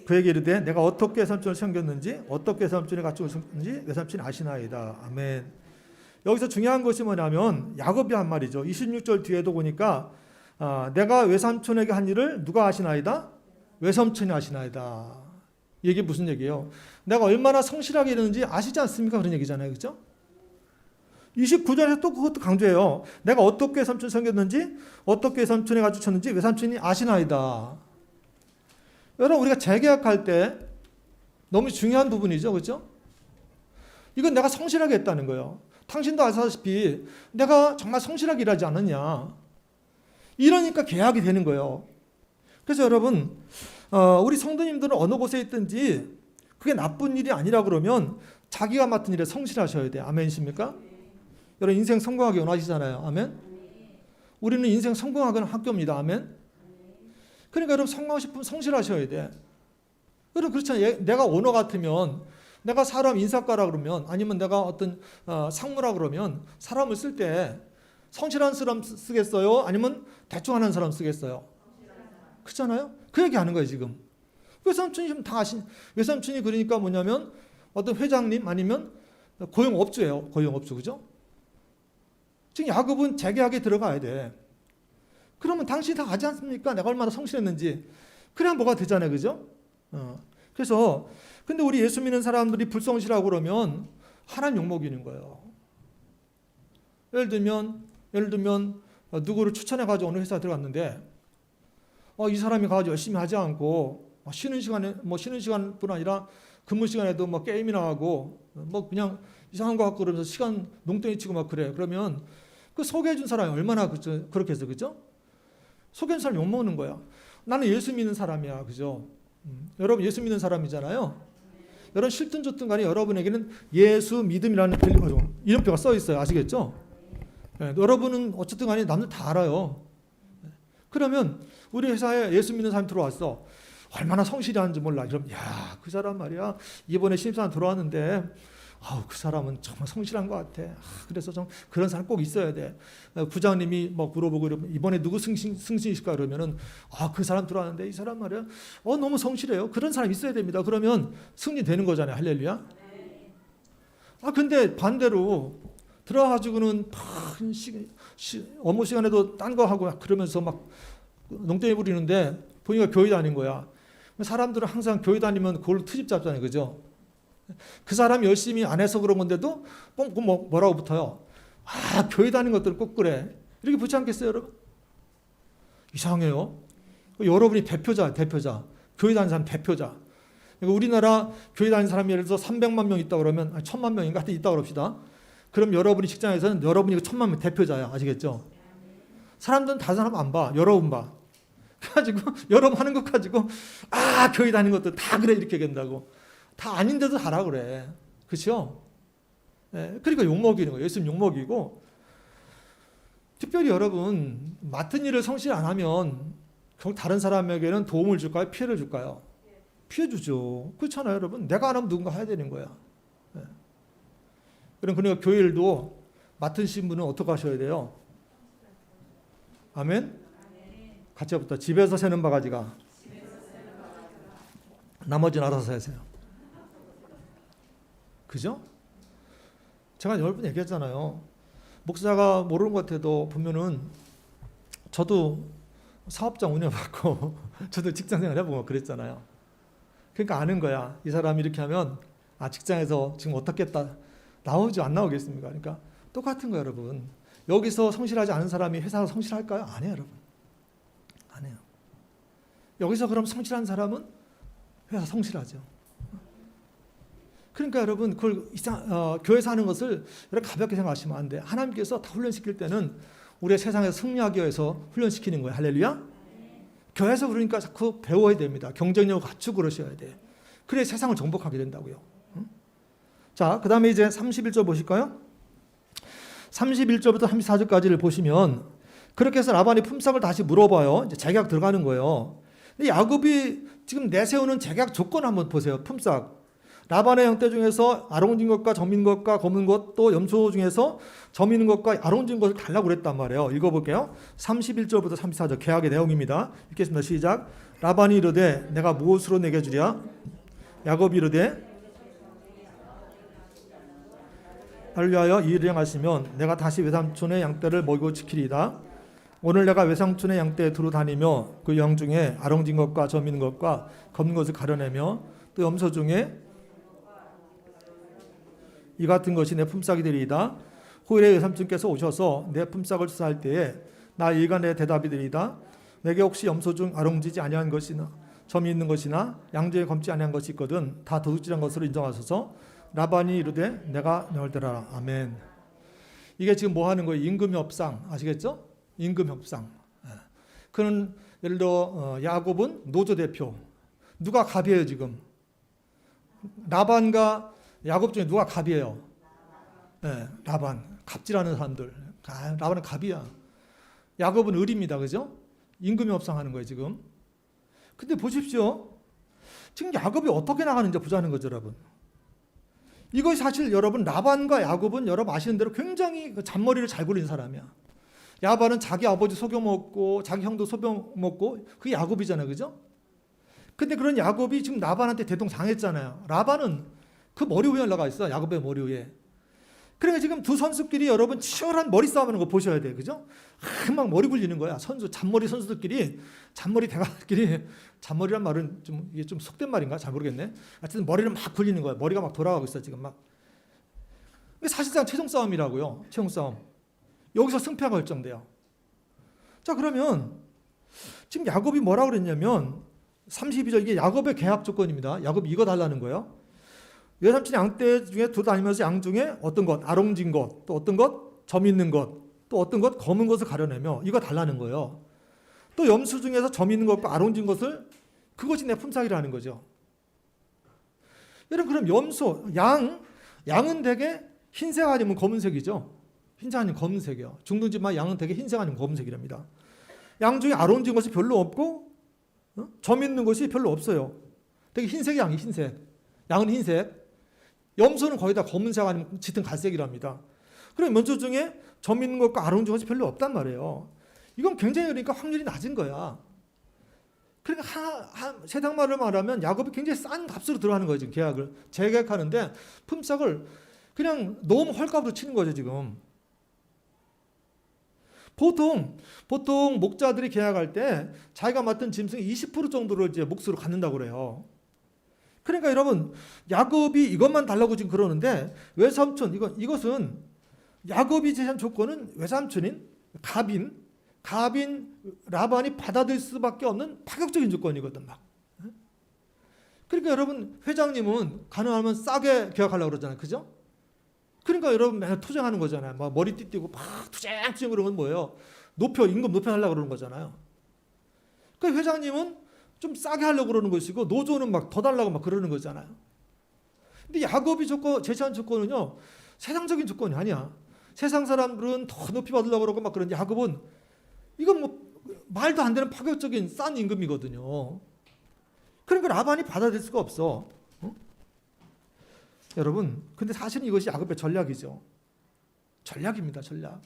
그에게 이르되 내가 어떻게 외삼촌을 섬겼는지 어떻게 외삼촌이 가축을 섬겼는지 외삼촌이 아시나이다. 아멘. 여기서 중요한 것이 뭐냐면 야곱이 한 말이죠. 26절 뒤에도 보니까 내가 외삼촌에게 한 일을 누가 아시나이다? 외삼촌이 아시나이다. 이게 무슨 얘기예요? 내가 얼마나 성실하게 일했는지 아시지 않습니까? 그런 얘기잖아요. 그렇죠? 29절에서 또 그것도 강조해요. 내가 어떻게 외삼촌을 섬겼는지 어떻게 외삼촌이 가르쳤는지 외삼촌이 아시나이다. 여러분 우리가 재계약할 때 너무 중요한 부분이죠. 그렇죠? 이건 내가 성실하게 했다는 거예요. 당신도 아시다시피 내가 정말 성실하게 일하지 않았냐. 이러니까 계약이 되는 거예요. 그래서 여러분 우리 성도님들은 어느 곳에 있든지 그게 나쁜 일이 아니라 그러면 자기가 맡은 일에 성실하셔야 돼요. 아멘이십니까? 여러분 인생 성공하기 원하시잖아요. 아멘? 우리는 인생 성공하는 학교입니다. 아멘? 그러니까 여러분 성공하고 싶으면 성실하셔야 돼. 그렇잖아요. 내가 오너 같으면, 내가 사람 인사과라 그러면, 아니면 내가 어떤 상무라 그러면 사람을 쓸 때 성실한 사람 쓰겠어요? 아니면 대충 하는 사람 쓰겠어요? 그렇잖아요. 그 얘기하는 거예요 지금. 외삼촌이 다 아신, 외삼촌이 그러니까 뭐냐면 어떤 회장님 아니면 고용업주예요. 고용업주, 그죠? 지금 야곱은 재계약에 들어가야 돼. 그러면 당신이 다 아지 않습니까? 내가 얼마나 성실했는지. 그래야 뭐가 되잖아요, 그죠? 그래서 근데 우리 예수 믿는 사람들이 불성실하고 그러면 하나님 욕먹이는 거예요. 예를 들면 누구를 추천해가지고 어느 회사에 들어갔는데 이 사람이 가서 열심히 하지 않고 쉬는 시간뿐 아니라 근무 시간에도 뭐 게임이나 하고 뭐 그냥 이상한 거 갖고 그러면서 시간 농땡이 치고 막 그래. 그러면 그 소개해준 사람이 얼마나 그렇게 해서, 그죠? 소개해준 사람이 욕먹는 거야. 나는 예수 믿는 사람이야, 그죠? 여러분 예수 믿는 사람이잖아요. 여러분 싫든 좋든 간에 여러분에게는 예수 믿음이라는 이름표가 써 있어요. 아시겠죠? 네, 여러분은 어쨌든 간에 남들 다 알아요. 그러면 우리 회사에 예수 믿는 사람이 들어왔어. 얼마나 성실히 하는지 몰라. 그럼 그 사람 말이야 이번에 신입사원 들어왔는데 그 사람은 정말 성실한 것 같아. 그래서 좀 그런 사람 꼭 있어야 돼. 부장님이 막 물어보고 이러면 이번에 누구 승진이실까 그러면은 그 사람 들어왔는데 이 사람 말이야 너무 성실해요. 그런 사람 있어야 됩니다. 그러면 승진되는 거잖아요. 할렐루야. 근데 반대로 들어가지고는 업무 시간에도 딴 거 하고 그러면서 막 농땡이 부리는데 보니까 교회 다닌 거야. 사람들은 항상 교회 다니면 그걸로 트집 잡잖아요, 그죠? 그 사람이 열심히 안 해서 그런 건데도 뻥뻥 뭐라고 붙어요. 교회 다니는 것들은 꼭 그래. 이렇게 붙지 않겠어요, 여러분? 이상해요. 여러분이 대표자. 교회 다니는 사람 대표자. 우리나라 교회 다니는 사람이 예를 들어서 300만 명 있다 그러면 1000만 명인가 하여튼 있다 그럽시다. 그럼 여러분이 직장에서는 여러분이 1000만 명 대표자야. 아시겠죠? 사람들은 다른 사람 안 봐. 여러분 봐. 그래가지고 여러분 하는 것 가지고 교회 다니는 것도 다 그래 이렇게 된다고. 다 아닌데도 하라 그래. 그렇죠? 그러니까 욕먹이는 거예요. 예수님 욕먹이고 특별히 여러분 맡은 일을 성실 안 하면 다른 사람에게는 도움을 줄까요? 피해를 줄까요? 피해 주죠. 그렇잖아요, 여러분. 내가 안 하면 누군가 해야 되는 거야. 그러니까 교회 일도 맡으신 분은 어떻게 하셔야 돼요? 아멘? 같이 해보자. 집에서 새는 바가지가 나머지는 알아서 하세요. 그죠? 제가 여러 번 얘기했잖아요. 목사가 모르는 것 같아도 보면은 저도 사업장 운영받고 저도 직장생활 해보고 그랬잖아요. 그러니까 아는 거야. 이 사람이 이렇게 하면 직장에서 지금 어떻겠다 나오지 안 나오겠습니까? 그러니까 똑같은 거예요, 여러분. 여기서 성실하지 않은 사람이 회사에서 성실할까요? 안 해요, 여러분. 안 해요. 여기서 그럼 성실한 사람은 회사 성실하죠. 그러니까 여러분 그걸 교회에서 하는 것을 여러분 가볍게 생각하시면 안 돼요. 하나님께서 다 훈련시킬 때는 우리의 세상에서 승리하기 위해서 훈련시키는 거예요. 할렐루야. 교회에서 그러니까 자꾸 배워야 됩니다. 경쟁력을 갖추고 그러셔야 돼요. 그래야 세상을 정복하게 된다고요. 자, 그 다음에 이제 31절 보실까요? 31절부터 34절까지를 보시면 그렇게 해서 라반이 품삯을 다시 물어봐요. 이제 재계약 들어가는 거예요. 근데 야곱이 지금 내세우는 재계약 조건 한번 보세요. 품삯. 라반의 형태 중에서 아롱진 것과 점인 것과 검은 것 또 염소 중에서 점이는 것과 아롱진 것을 달라고 그랬단 말이에요. 읽어볼게요. 31절부터 34절 계약의 내용입니다. 읽겠습니다. 시작. 라반이 이르되 내가 무엇으로 내게 주랴? 야곱이 이르되 나를 위하여 이 일을 행하시면 내가 다시 외삼촌의 양떼를 먹이고 지키리이다. 오늘 내가 외삼촌의 양떼에 두루 다니며 그 양 중에 아롱진 것과 점인 것과 검은 것을 가려내며 또 염소 중에 이 같은 것이 내 품삯이 되리이다. 후일에 외삼촌께서 오셔서 내 품삯을 수사할 때에 나 이가 내 대답이 되리이다. 내게 혹시 염소 중 아롱지지 아니한 것이나 점이 있는 것이나 양 중에 검지 아니한 것이 있거든 다 도둑질한 것으로 인정하소서. 라반이 이르되 내가 너를 대라라. 아멘. 이게 지금 뭐 하는 거예요? 임금 협상 아시겠죠? 임금 협상. 그는 예를 들어 야곱은 노조 대표. 누가 갑이에요 지금? 라반과 야곱 중에 누가 갑이에요? 라반. 갑질하는 사람들. 라반은 갑이야. 야곱은 을입니다. 그죠? 임금이 협상하는 거예요 지금. 근데 보십시오. 지금 야곱이 어떻게 나가는지 보자는 거죠, 여러분. 이것이 사실 여러분 라반과 야곱은 여러분 아시는 대로 굉장히 그 잔머리를 잘 굴린 사람이야. 야반은 자기 아버지 속여먹고 자기 형도 속여먹고 그게 야곱이잖아요, 그죠? 근데 그런 야곱이 지금 라반한테 대동당했잖아요. 라반은 그 머리 위에 올라가 있어, 야곱의 머리 위에. 그러니까 지금 두 선수끼리 여러분 치열한 머리 싸움하는 거 보셔야 돼요, 그죠? 막 머리 굴리는 거야. 잔머리 선수들끼리, 잔머리 대가들끼리, 잔머리란 말은 이게 좀 속된 말인가? 잘 모르겠네. 하여튼 머리를 막 굴리는 거야. 머리가 막 돌아가고 있어, 지금 막. 사실상 최종 싸움이라고요. 최종 싸움. 여기서 승패가 결정돼요. 자, 그러면 지금 야곱이 뭐라고 그랬냐면 32절, 이게 야곱의 계약 조건입니다. 야곱이 이거 달라는 거예요. 외삼촌 양떼 중에 돌아다니면서 양 중에 어떤 것, 아롱진 것, 또 어떤 것, 점 있는 것, 또 어떤 것, 검은 것을 가려내며 이거 달라는 거예요. 또 염소 중에서 점 있는 것과 아롱진 것을, 그것이 내 품삯이라는 거죠. 여러분, 그럼 염소, 양은 대개 흰색 아니면 검은색이죠. 흰색 아니면 검은색이요. 중동지만 양은 대개 흰색 아니면 검은색이랍니다. 양 중에 아롱진 것이 별로 없고 점 있는 것이 별로 없어요. 되게 흰색 양이 흰색. 양은 흰색. 염소는 거의 다 검은색 아니면 짙은 갈색이랍니다. 그럼 염소 중에 점 있는 것과 아롱진 것이 별로 없단 말이에요. 이건 굉장히 그러니까 확률이 낮은 거야. 그러니까 세상 말을 말하면 야곱이 굉장히 싼 값으로 들어가는 거예요. 지금 계약을 재계약하는데 품삯을 그냥 너무 헐값으로 치는 거죠, 지금. 보통 목자들이 계약할 때 자기가 맡은 짐승 20% 정도를 이제 몫으로 갖는다고 그래요. 그러니까 여러분, 야곱이 이것만 달라고 지금 그러는데 외삼촌, 이것은 야곱이 제시한 조건은 외삼촌인 갑인 라반이 받아들일 수밖에 없는 파격적인 조건이거든, 막. 그러니까 여러분, 회장님은 가능하면 싸게 계약하려고 그러잖아요, 그죠? 그러니까 여러분 맨날 투쟁하는 거잖아요. 막 머리 띠띠고 막 투쟁 그러는 건 뭐예요? 임금 높여하려고 그러는 거잖아요. 그 회장님은 좀 싸게 하려고 그러는 것이고 노조는 막 더 달라고 막 그러는 거잖아요. 근데 야곱이 제시한 조건은요, 세상적인 조건이 아니야. 세상 사람들은 더 높이 받으려고 그러고 막 그런데 야곱은 이건 뭐 말도 안 되는 파격적인 싼 임금이거든요. 그러니까 라반이 받아들일 수가 없어. 여러분, 근데 사실은 이것이 야곱의 전략이죠. 전략입니다, 전략.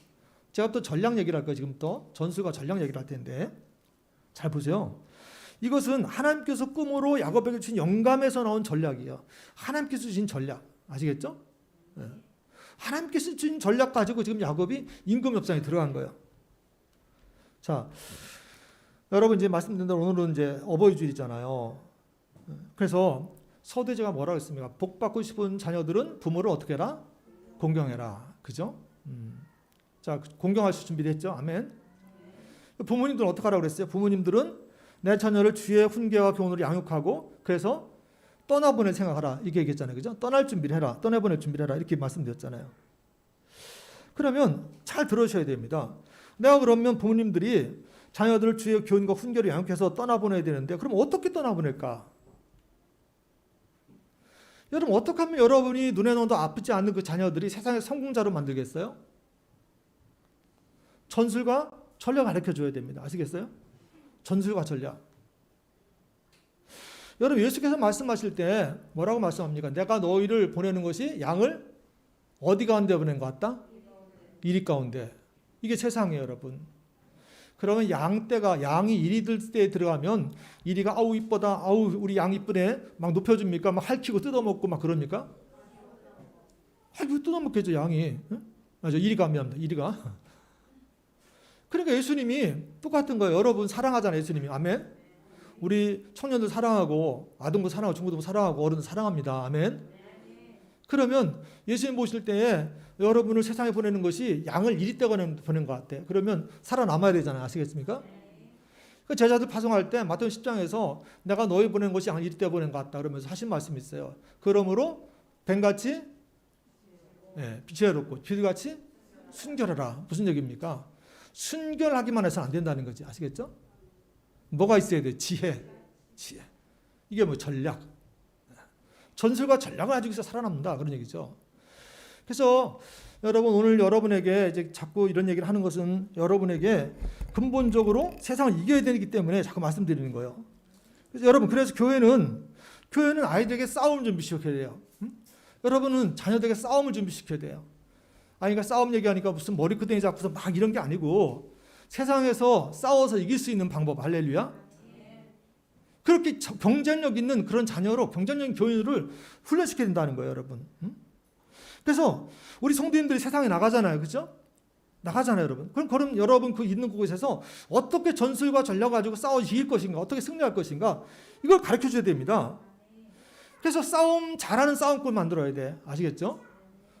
제가 또 전략 얘기를 할 거예요. 지금 또 전술과 전략 얘기를 할 텐데 잘 보세요. 이것은 하나님께서 꿈으로 야곱에게 주신 영감에서 나온 전략이에요. 하나님께서 주신 전략, 아시겠죠? 네. 하나님께서 주신 전략 가지고 지금 야곱이 임금 협상에 들어간 거예요. 자, 여러분 이제 말씀드린 대로 오늘은 이제 어버이 주일이잖아요. 그래서 서대제가 뭐라고 했습니까? 복 받고 싶은 자녀들은 부모를 어떻게 해라? 공경해라. 그죠? 자, 공경하실 준비됐죠? 아멘. 부모님들은 어떻게 하라고 그랬어요? 부모님들은 내 자녀를 주의 훈계와 교훈으로 양육하고 그래서 떠나보낼 생각하라. 이렇게 얘기했잖아요. 그죠? 떠날 준비를 해라. 떠나보낼 준비를 해라. 이렇게 말씀드렸잖아요. 그러면 잘 들으셔야 됩니다. 내가 그러면 부모님들이 자녀들을 주의 교훈과 훈계로 양육해서 떠나보내야 되는데 그럼 어떻게 떠나보낼까? 여러분, 어떻게 하면 여러분이 눈에 넣어도 아프지 않는 그 자녀들이 세상의 성공자로 만들겠어요? 전술과 전략 가르쳐줘야 됩니다. 아시겠어요? 전술과 전략. 여러분, 예수께서 말씀하실 때 뭐라고 말씀합니까? 내가 너희를 보내는 것이 양을 어디 가운데 보낸 것 같다? 이리 가운데. 이게 세상이에요, 여러분. 그러면 양이 이리들 때에 들어가면 이리가 아우 이쁘다, 아우 우리 양 이쁘네 막 높여줍니까? 막 핥히고 뜯어먹고 막 그럽니까? 핥히고 뜯어먹겠죠, 양이. 맞아, 이리가 합니다. 이리가. 그러니까 예수님이 똑같은 거예요. 여러분 사랑하잖아요, 예수님이. 아멘. 우리 청년들 사랑하고 아동도 사랑하고 중고도 사랑하고 어른도 사랑합니다. 아멘. 그러면 예수님 보실 때에 여러분을 세상에 보내는 것이 양을 이리 때 보낸 것 같아. 그러면 살아남아야 되잖아요. 아시겠습니까? 그 제자들 파송할 때 마태복음 10장에서 내가 너희 보낸 것이 양을 이리 때 보낸 것 같다 그러면서 하신 말씀이 있어요. 그러므로 뱀같이 지혜롭고 비둘같이 순결하라. 무슨 얘기입니까? 순결하기만 해서는 안 된다는 거지. 아시겠죠? 뭐가 있어야 돼? 지혜. 이게 뭐 전략. 전술과 전략을 가지고 있어 살아남는다. 그런 얘기죠. 그래서 여러분, 오늘 여러분에게 이제 자꾸 이런 얘기를 하는 것은 여러분에게 근본적으로 세상을 이겨야 되기 때문에 자꾸 말씀드리는 거예요. 그래서 여러분, 그래서 교회는 교회는 아이들에게 싸움을 준비시켜야 돼요. 여러분은 자녀들에게 싸움을 준비시켜야 돼요. 그러니까 싸움 얘기하니까 무슨 머리끄댕이 잡고서 막 이런 게 아니고 세상에서 싸워서 이길 수 있는 방법. 할렐루야. 그렇게 경쟁력 있는 그런 자녀로 경쟁력 교인을 훈련시켜야 된다는 거예요, 여러분. 그래서 우리 성도님들이 세상에 나가잖아요, 그렇죠? 나가잖아요, 여러분. 그럼 여러분 그 있는 곳에서 어떻게 전술과 전략을 가지고 싸워 이길 것인가, 어떻게 승리할 것인가, 이걸 가르쳐 줘야 됩니다. 그래서 잘하는 싸움꾼 만들어야 돼. 아시겠죠?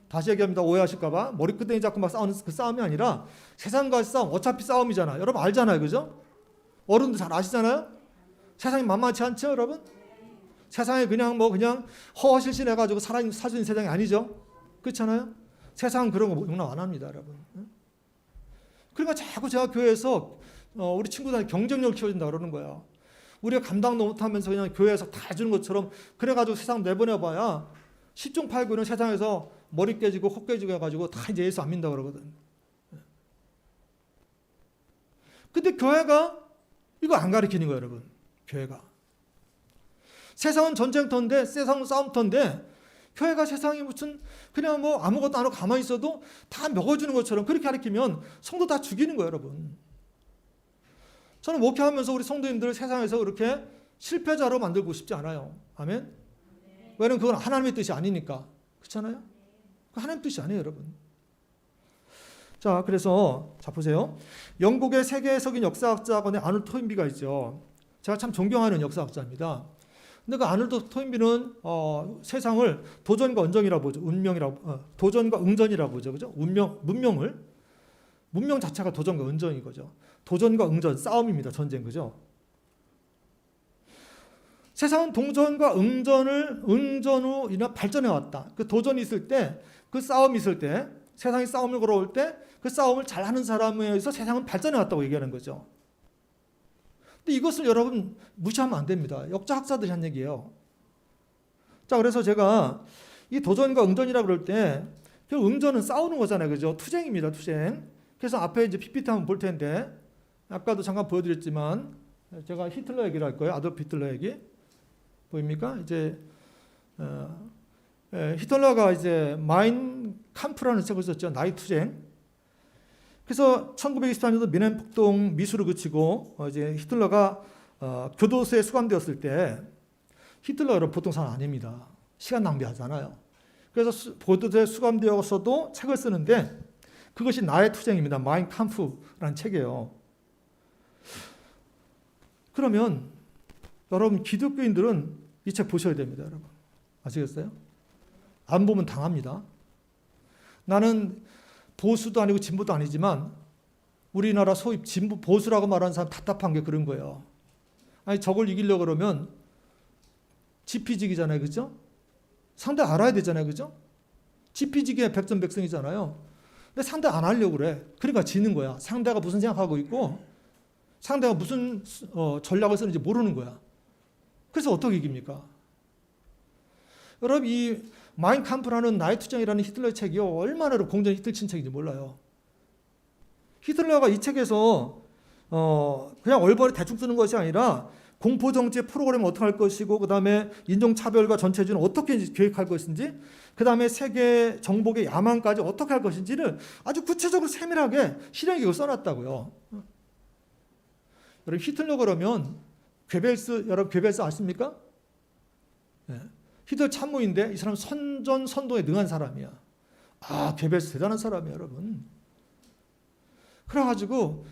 다시 얘기합니다. 오해하실까봐. 머리끄댕이 잡고 막 싸우는 그 싸움이 아니라 세상과의 싸움, 어차피 싸움이잖아. 여러분 알잖아요, 그죠? 어른도 잘 아시잖아요? 세상이 만만치 않죠, 여러분? 세상에 그냥 허허실실 해가지고 살 수 있는 세상이 아니죠? 그렇잖아요? 세상은 그런 거 용납 안 합니다, 여러분. 그러니까 자꾸 제가 교회에서 우리 친구들한테 경쟁력을 키워준다 그러는 거예요. 우리가 감당도 못하면서 그냥 교회에서 다 해주는 것처럼 그래가지고 세상 내보내봐야 10중 8구는 세상에서 머리 깨지고 코 깨지고 해가지고 다 이제 예수 안 믿는다 그러거든. 근데 교회가 이거 안 가르치는 거예요, 여러분. 교회가. 세상은 전쟁터인데, 세상은 싸움터인데, 교회가 세상이 무슨 그냥 아무것도 안 하고 가만히 있어도 다 먹어주는 것처럼 그렇게 가르치면 성도 다 죽이는 거예요, 여러분. 저는 목회하면서 우리 성도님들을 세상에서 그렇게 실패자로 만들고 싶지 않아요. 아멘? 왜냐면 그건 하나님의 뜻이 아니니까. 그렇잖아요? 그 하나님의 뜻이 아니에요, 여러분. 자, 그래서 자 보세요. 영국의 세계적인 역사학자건의 아놀드 토인비가 있죠. 제가 참 존경하는 역사학자입니다. 근데 그 아놀드 토인비는 세상을 도전과 은전이라고 보죠. 도전과 응전이라고 보죠. 그죠? 문명 자체가 도전과 은전인 거죠. 도전과 응전, 싸움입니다. 전쟁, 그죠? 세상은 동전과 응전으로 인해 발전해 왔다. 그 도전이 있을 때, 그 싸움이 있을 때, 세상이 싸움을 걸어올 때, 그 싸움을 잘하는 사람에 의해서 세상은 발전해 왔다고 얘기하는 거죠. 근데 이것을 여러분 무시하면 안 됩니다. 역사학자들이 한 얘기예요. 자, 그래서 제가 이 도전과 응전이라고 그럴 때, 그 응전은 싸우는 거잖아요. 그죠? 투쟁입니다. 투쟁. 그래서 앞에 이제 PPT 한번 볼 텐데, 아까도 잠깐 보여드렸지만, 제가 히틀러 얘기를 할 거예요. 아돌프 히틀러 얘기. 보입니까? 이제, 히틀러가 이제 마인 캄프라는 책을 썼죠. 나이 투쟁. 그래서 1923년도 미넨 폭동 미수를 그치고 이제 히틀러가 교도소에 수감되었을 때 히틀러는 보통 사람 아닙니다. 시간 낭비하잖아요. 그래서 교도소에 수감되어서도 책을 쓰는데 그것이 나의 투쟁입니다. 마인 캄프라는 책이에요. 그러면 여러분 기독교인들은 이 책 보셔야 됩니다. 여러분. 아시겠어요? 안 보면 당합니다. 나는 보수도 아니고 진보도 아니지만 우리나라 소위 진보 보수라고 말하는 사람 답답한 게 그런 거예요. 아니 저걸 이기려고 그러면 지피지기잖아요. 그죠? 상대 알아야 되잖아요. 그죠? 지피지기의 백전백승이잖아요. 근데 상대 안 하려고 그래. 그러니까 지는 거야. 상대가 무슨 생각하고 있고 상대가 무슨 전략을 쓰는지 모르는 거야. 그래서 어떻게 이깁니까? 여러분 이 마인 캄프라는 나의 투쟁이라는 히틀러의 책이요. 얼마나 공전이 히틀친 책인지 몰라요. 히틀러가 이 책에서 그냥 얼버리 대충 쓰는 것이 아니라 공포정치 프로그램을 어떻게 할 것이고 그 다음에 인종차별과 전체주의는 어떻게 계획할 것인지 그 다음에 세계 정복의 야망까지 어떻게 할 것인지를 아주 구체적으로 세밀하게 실행계획을 써놨다고요. 여러분 히틀러 그러면 여러분 괴벨스 아십니까? 네. 히틀러 참모인데 이 사람 선전선동에 능한 사람이야. 아, 괴벨스 대단한 사람이에요, 여러분. 그래가지고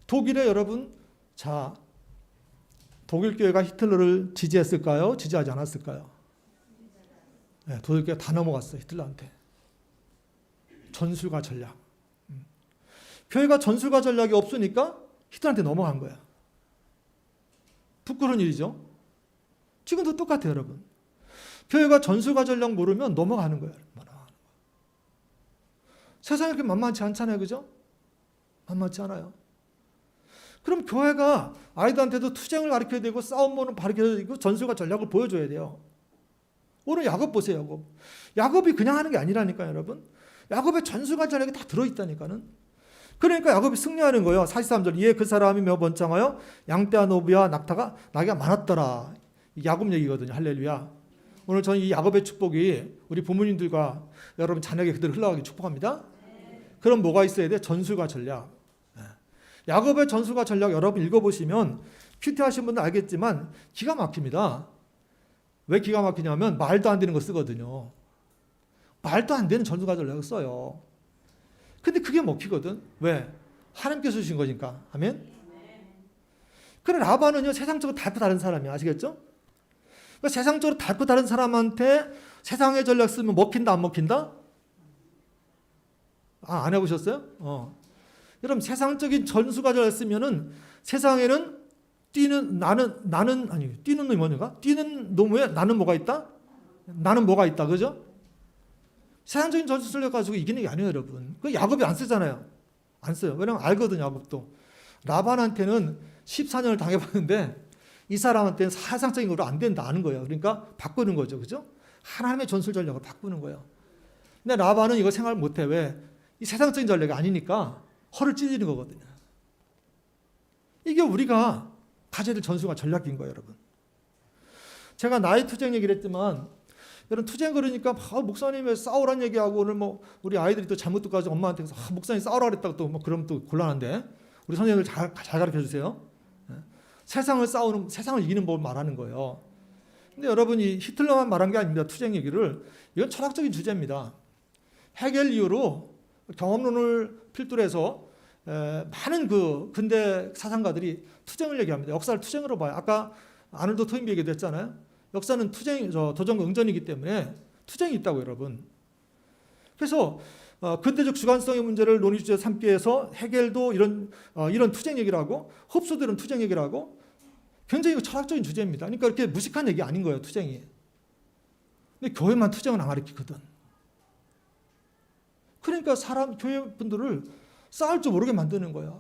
독일에 여러분, 자, 독일 교회가 히틀러를 지지했을까요? 지지하지 않았을까요? 네, 독일 교회가 다 넘어갔어요, 히틀러한테. 전술과 전략. 교회가 전술과 전략이 없으니까 히틀러한테 넘어간 거야. 부끄러운 일이죠. 지금도 똑같아요, 여러분. 교회가 전술과 전략 모르면 넘어가는 거예요. 세상이 그렇게 만만치 않잖아요. 그죠? 만만치 않아요. 그럼 교회가 아이들한테도 투쟁을 가르쳐야 되고 싸움을 가르쳐야 되고 전술과 전략을 보여줘야 돼요. 오늘 야곱 보세요. 야곱. 야곱이 그냥 하는 게 아니라니까요. 여러분. 야곱의 전술과 전략이 다 들어있다니까는. 그러니까 야곱이 승리하는 거예요. 43절 이에 그 사람이 몇 번창하여 양떼와 노비와 낙타가 나귀가 많았더라. 야곱 얘기거든요. 할렐루야. 오늘 저는 이 야곱의 축복이 우리 부모님들과 여러분 자녀에게 그대로 흘러가기 축복합니다. 그럼 뭐가 있어야 돼? 전술과 전략. 야곱의 전술과 전략 여러분 읽어보시면 큐티하신 분들 알겠지만 기가 막힙니다. 왜 기가 막히냐면 말도 안 되는 거 쓰거든요. 말도 안 되는 전술과 전략을 써요. 근데 그게 먹히거든. 왜? 하나님께서 주신 거니까. 아멘? 그래 라반은요 세상적으로 달고 다른 사람이야. 아시겠죠? 그러니까 세상적으로 달고 다른 사람한테 세상의 전략 쓰면 먹힌다 안 먹힌다? 안 해보셨어요? 여러분 세상적인 전술과 전략 쓰면은 세상에는 뛰는 뛰는 놈이 뭐냐? 뛰는 놈에 나는 뭐가 있다? 나는 뭐가 있다. 그죠? 세상적인 전술 전략 가지고 이기는 게 아니에요, 여러분. 그 야곱이 안 쓰잖아요. 안 써요. 왜냐면 알거든요, 야곱도. 라반한테는 14년을 당해봤는데 이 사람한테는 세상적인 거로 안 된다 아는 거예요. 그러니까 바꾸는 거죠. 그죠? 하나님의 전술 전략을 바꾸는 거예요. 근데 라반은 이거 생각을 못해. 왜? 이 세상적인 전략이 아니니까 허를 찔리는 거거든요. 이게 우리가 가져야 될 전술과 전략인 거예요, 여러분. 제가 나이 투쟁 얘기를 했지만 여러분 투쟁 그러니까 목사님 왜 싸우란 얘기하고 오늘 뭐 우리 아이들이 또 잘못 듣고 가지고 엄마한테 목사님 싸우라 그랬다고 또 뭐 그러면 또 곤란한데 우리 선생님들 잘 가르쳐 주세요. 세상을 이기는 법을 말하는 거예요. 근데 여러분이 히틀러만 말한 게 아닙니다. 투쟁 얘기를. 이건 철학적인 주제입니다. 헤겔 이후로 경험론을 필두로 해서 많은 그 근대 사상가들이 투쟁을 얘기합니다. 역사를 투쟁으로 봐요. 아까 아놀드 토인비 얘기도 했잖아요. 역사는 도전과 응전이기 때문에 투쟁이 있다고 여러분. 그래서 근대적 주관성의 문제를 논의 주제 삼기 위해서 헤겔도 이런 투쟁 얘기를 하고 흡수도 이런 투쟁 얘기를 하고 굉장히 철학적인 주제입니다. 그러니까 이렇게 무식한 얘기 아닌 거예요, 투쟁이. 근데 교회만 투쟁은 안 가르치거든. 그러니까 교회 분들을 싸울 줄 모르게 만드는 거야.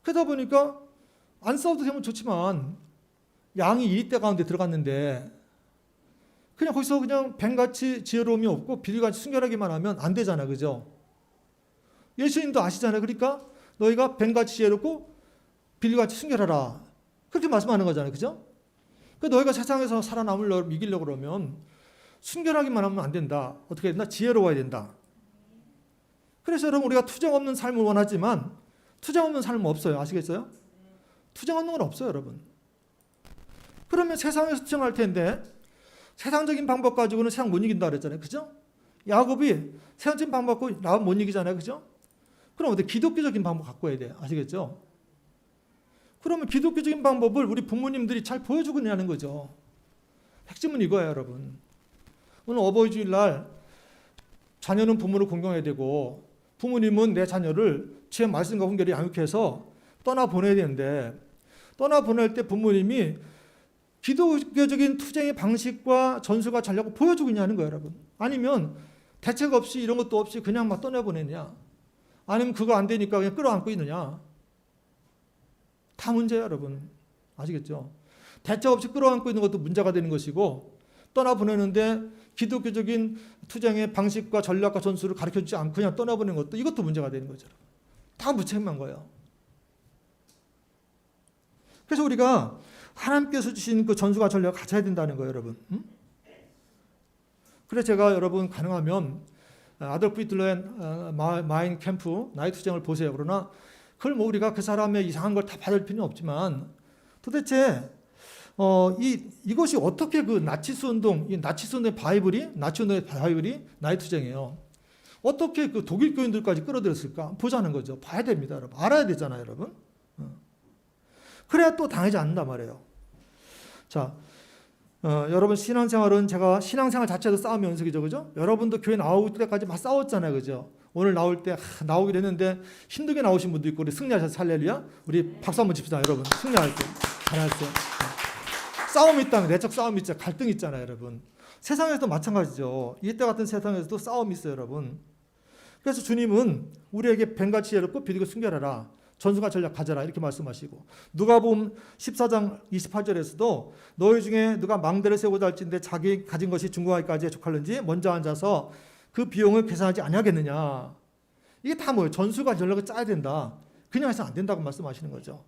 그러다 보니까 안 싸워도 되면 좋지만 양이 이리대 가운데 들어갔는데 그냥 거기서 그냥 뱀같이 지혜로움이 없고 비리같이 순결하기만 하면 안 되잖아. 그죠? 예수님도 아시잖아요. 그러니까 너희가 뱀같이 지혜롭고 비리같이 순결하라. 그렇게 말씀하는 거잖아요. 그죠? 너희가 세상에서 살아남으려고 이기려고 그러면 순결하기만 하면 안 된다. 어떻게 해야 된다? 지혜로워야 된다. 그래서 여러분 우리가 투쟁 없는 삶을 원하지만 투쟁 없는 삶은 없어요. 아시겠어요? 투쟁 없는 건 없어요, 여러분. 그러면 세상에서 투쟁할 텐데 세상적인 방법 가지고는 세상 못 이긴다 그랬잖아요. 그죠? 야곱이 세상적인 방법 갖고 라반 못 이기잖아요. 그죠? 그럼 어때? 기독교적인 방법 갖고 해야 돼요. 아시겠죠? 그러면 기독교적인 방법을 우리 부모님들이 잘 보여주고 있냐는 거죠. 핵심은 이거예요, 여러분. 오늘 어버이 주일날 자녀는 부모를 공경해야 되고 부모님은 내 자녀를 주의 말씀과 훈계를 양육해서 떠나보내야 되는데 떠나보낼 때 부모님이 기독교적인 투쟁의 방식과 전술과 전략을 보여주고 있냐는 거예요, 여러분. 아니면 대책 없이 이런 것도 없이 그냥 막 떠내보내냐. 아니면 그거 안 되니까 그냥 끌어안고 있느냐. 다 문제예요, 여러분. 아시겠죠? 대책 없이 끌어안고 있는 것도 문제가 되는 것이고 떠나보내는데 기독교적인 투쟁의 방식과 전략과 전술을 가르쳐주지 않고 그냥 떠나보내는 것도 이것도 문제가 되는 거죠. 다 무책임한 거예요. 그래서 우리가 하나님께서 주신 그 전술과 전략을 가져야 된다는 거예요, 여러분. 그래서 제가 여러분 가능하면 아돌프 히틀러의 마인 캠프 나이 투쟁을 보세요. 그러나 그걸 뭐 우리가 그 사람의 이상한 걸 다 받을 필요는 없지만 도대체 이것이 어떻게 그 나치스 운동의 바이블이 나이 투쟁이에요. 어떻게 그 독일 교인들까지 끌어들였을까 보자는 거죠. 봐야 됩니다, 여러분. 알아야 되잖아요, 여러분. 그래야 또 당하지 않는단 말이에요. 자, 여러분 신앙생활은 제가 신앙생활 자체도 싸움의 연속이죠, 그죠? 여러분도 교회 나올 때까지 막 싸웠잖아요, 그죠? 오늘 나올 때 나오기로 했는데 힘들게 나오신 분도 있고 우리 승리하셔서 할렐루야. 우리 박수 한번 칩시다, 여러분. 승리할 때 잘하셨어요. 싸움이 있다면 내적 싸움이 있잖아요. 갈등이 있잖아요, 여러분. 세상에서도 마찬가지죠. 이때 같은 세상에서도 싸움이 있어요, 여러분. 그래서 주님은 우리에게 뱀같이 예롭고 비리고 순결하라. 전술과 전략 가져라 이렇게 말씀하시고 누가복음 14장 28절에서도 너희 중에 누가 망대를 세우고자 할진대 자기 가진 것이 중고하기까지 족할는지 먼저 앉아서 그 비용을 계산하지 아니하겠느냐. 이게 다 뭐예요? 전술과 전략을 짜야 된다. 그냥 해서 안 된다고 말씀하시는 거죠.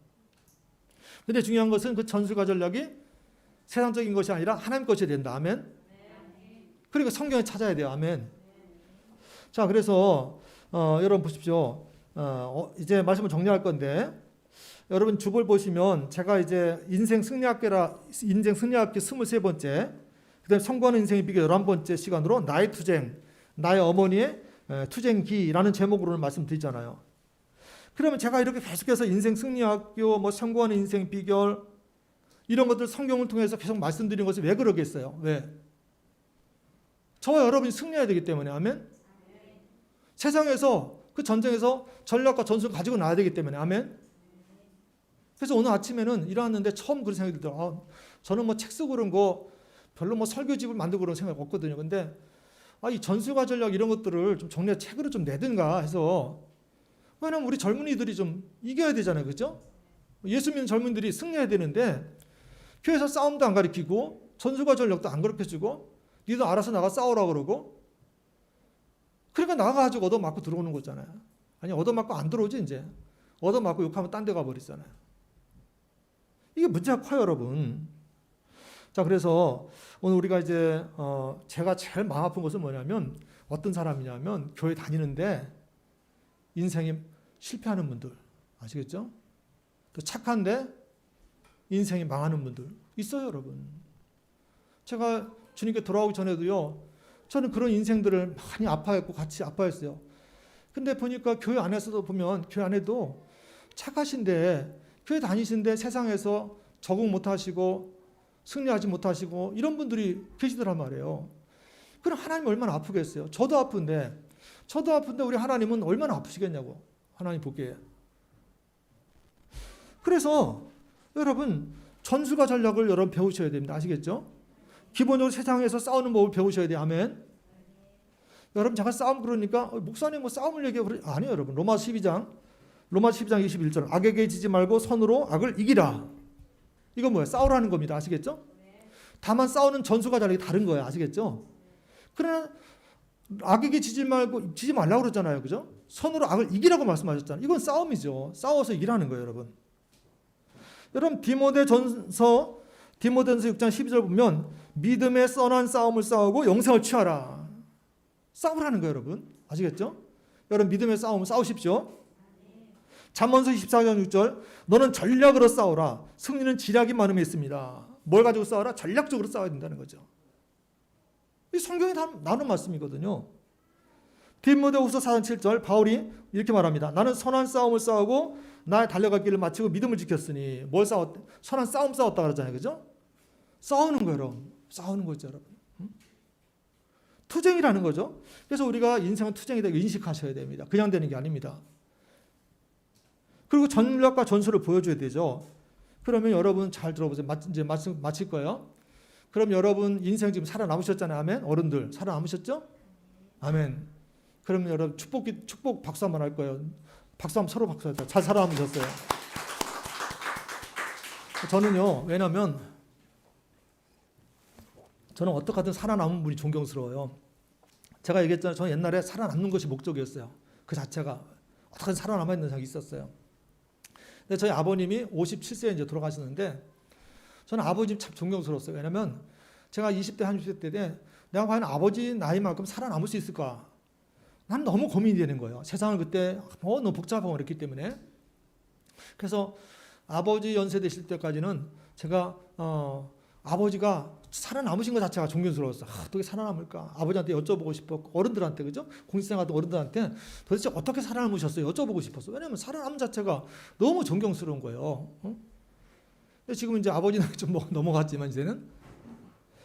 근데 중요한 것은 그 전술과 전략이 세상적인 것이 아니라 하나님 것이 된다. 아멘. 그러니까 성경에 찾아야 돼요. 아멘. 자, 그래서 여러분 보십시오. 이제 말씀을 정리할 건데, 여러분 주볼 보시면 제가 이제 인생 승리학기 23번째, 그다음에 성공하는 인생의 비결 11번째 시간으로 나의 투쟁, 나의 어머니의 투쟁기라는 제목으로 말씀드리잖아요. 그러면 제가 이렇게 계속해서 인생 승리학교, 뭐 성공하는 인생 비결 이런 것들 성경을 통해서 계속 말씀드리는 것이 왜 그러겠어요? 왜? 저와 여러분이 승리해야 되기 때문에. 아멘. 세상에서 그 전쟁에서 전략과 전술을 가지고 나와야 되기 때문에. 아멘. 그래서 오늘 아침에는 일어났는데 처음 그런 생각이 들더라고요. 저는 뭐 책 쓰고 그런 거 별로 뭐 설교집을 만들고 그런 생각 없거든요. 근데 이 전술과 전략 이런 것들을 좀 정리해 책으로 좀 내든가 해서, 왜냐면 우리 젊은이들이 좀 이겨야 되잖아요. 그죠? 예수 믿는 젊은이들이 승리해야 되는데 교회에서 싸움도 안 가르치고 전술과 전략도 안 가르쳐주고 니도 알아서 나가 싸우라 그러고, 그러니까 나가가지고 얻어맞고 들어오는 거잖아요. 아니 얻어맞고 안 들어오지. 이제 얻어맞고 욕하면 딴 데 가버리잖아요. 이게 문제가 커요, 여러분. 자, 그래서 오늘 우리가 이제 제가 제일 마음 아픈 것은 뭐냐면, 어떤 사람이냐면 교회 다니는데 인생이 실패하는 분들 아시겠죠? 또 착한데 인생이 망하는 분들 있어요, 여러분. 제가 주님께 돌아오기 전에도요, 저는 그런 인생들을 많이 아파했고 같이 아파했어요. 근데 보니까 교회 안에서도 보면, 교회 안에도 착하신데 교회 다니시는데 세상에서 적응 못하시고 승리하지 못하시고 이런 분들이 계시더란 말이에요. 그럼 하나님 얼마나 아프겠어요. 저도 아픈데 우리 하나님은 얼마나 아프시겠냐고, 하나님 보기에. 그래서 여러분 전술과 전략을 여러분 배우셔야 됩니다. 아시겠죠? 기본적으로 세상에서 싸우는 법을 배우셔야 돼요. 아멘. 여러분 잠깐 싸움 그러니까 목사님 뭐 싸움을 얘기하고 아니에요, 여러분. 로마서 12장 21절 악에게 지지 말고 선으로 악을 이기라. 이건 뭐예요? 싸우라는 겁니다. 아시겠죠? 다만 싸우는 전술과 전략이 다른 거예요. 아시겠죠? 그러나 악에게 지지 말라고 그러잖아요. 그죠? 선으로 악을 이기라고 말씀하셨잖아요. 이건 싸움이죠. 싸워서 이기라는 거예요, 여러분. 여러분 디모데전서 6장 12절 보면 믿음의 선한 싸움을 싸우고 영생을 취하라. 싸우라는 거예요, 여러분. 아시겠죠? 여러분 믿음의 싸움을 싸우십시오. 잠언서 24장 6절 너는 전략으로 싸우라. 승리는 지략이 많음에 있습니다. 뭘 가지고 싸우라? 전략적으로 싸워야 된다는 거죠. 이 성경이 다 나눈 말씀이거든요. 디모데후서 4장 7절 바울이 이렇게 말합니다. 나는 선한 싸움을 싸우고 나의 달려갈 길을 마치고 믿음을 지켰으니. 뭘 싸웠대? 선한 싸움 싸웠다 그러잖아요. 그죠? 싸우는 거예요, 여러분. 싸우는 거죠, 여러분. 투쟁이라는 거죠. 그래서 우리가 인생은 투쟁이다 인식하셔야 됩니다. 그냥 되는 게 아닙니다. 그리고 전략과 전술을 보여줘야 되죠. 그러면 여러분 잘 들어보세요. 이제 말씀 마칠 거예요. 그럼 여러분 인생 지금 살아남으셨잖아요. 아멘. 어른들 살아남으셨죠? 아멘. 그럼 여러분 축복 박수 한번 할 거예요. 박수 한번 서로 박수 할게요. 잘 살아남으셨어요. 저는요, 왜냐면 저는 어떻게 하든 살아남은 분이 존경스러워요. 제가 얘기했잖아요. 저는 옛날에 살아남는 것이 목적이었어요. 그 자체가 어떻게든 살아남아야 되는 생각이 있었어요. 근데 저희 아버님이 57세에 이제 돌아가셨는데 저는 아버님 참 존경스러웠어요. 왜냐면 제가 20대, 30대 때 내가 과연 아버지 나이만큼 살아남을 수 있을까? 난 너무 고민이 되는 거예요. 세상을 그때 너무 복잡하고 그랬기 때문에. 그래서 아버지 연세 되실 때까지는 제가 아버지가 살아남으신 것 자체가 존경스러웠어요. 어떻게 살아남을까? 아버지한테 여쭤보고 싶었고, 어른들한테, 그죠? 공직생활하던 어른들한테 도대체 어떻게 살아남으셨어요? 여쭤보고 싶었어요. 왜냐하면 살아남은 자체가 너무 존경스러운 거예요. 근데 지금 이제 아버지 나이 좀 넘어갔지만 이제는.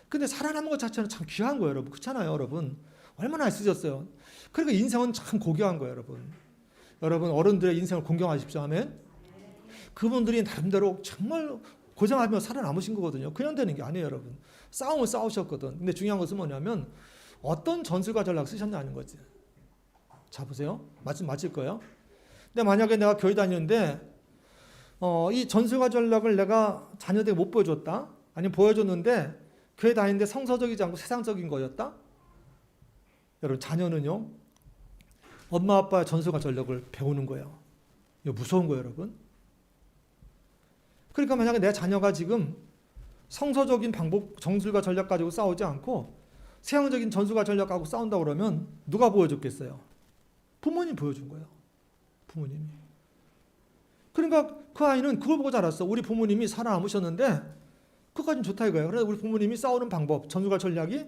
근데 살아남은 것 자체는 참 귀한 거예요, 여러분. 그렇잖아요, 여러분. 얼마나 애쓰셨어요. 그러니까 인생은 참 고귀한 거예요, 여러분. 여러분 어른들의 인생을 공경하십시오. 아멘. 그분들이 나름대로 정말 고생하며 살아남으신 거거든요. 그냥 되는 게 아니에요, 여러분. 싸움을 싸우셨거든. 근데 중요한 것은 뭐냐면 어떤 전술과 전략 쓰셨냐는 거지. 자, 보세요. 마칠 거예요. 근데 만약에 내가 교회 다니는데 이 전술과 전략을 내가 자녀들에게 못 보여줬다. 아니면 보여줬는데 교회 다니는데 성서적이지 않고 세상적인 거였다. 여러분 자녀는요, 엄마 아빠의 전술과 전략을 배우는 거예요. 이거 무서운 거예요, 여러분. 그러니까 만약에 내 자녀가 지금 성서적인 방법, 정술과 전략 가지고 싸우지 않고 세상적인 전술과 전략 가지고 싸운다 그러면 누가 보여줬겠어요? 부모님 보여준 거예요. 부모님이. 그러니까 그 아이는 그걸 보고 자랐어. 우리 부모님이 살아남으셨는데 그것까지는 좋다 이거예요. 그래서 우리 부모님이 싸우는 방법, 전술과 전략이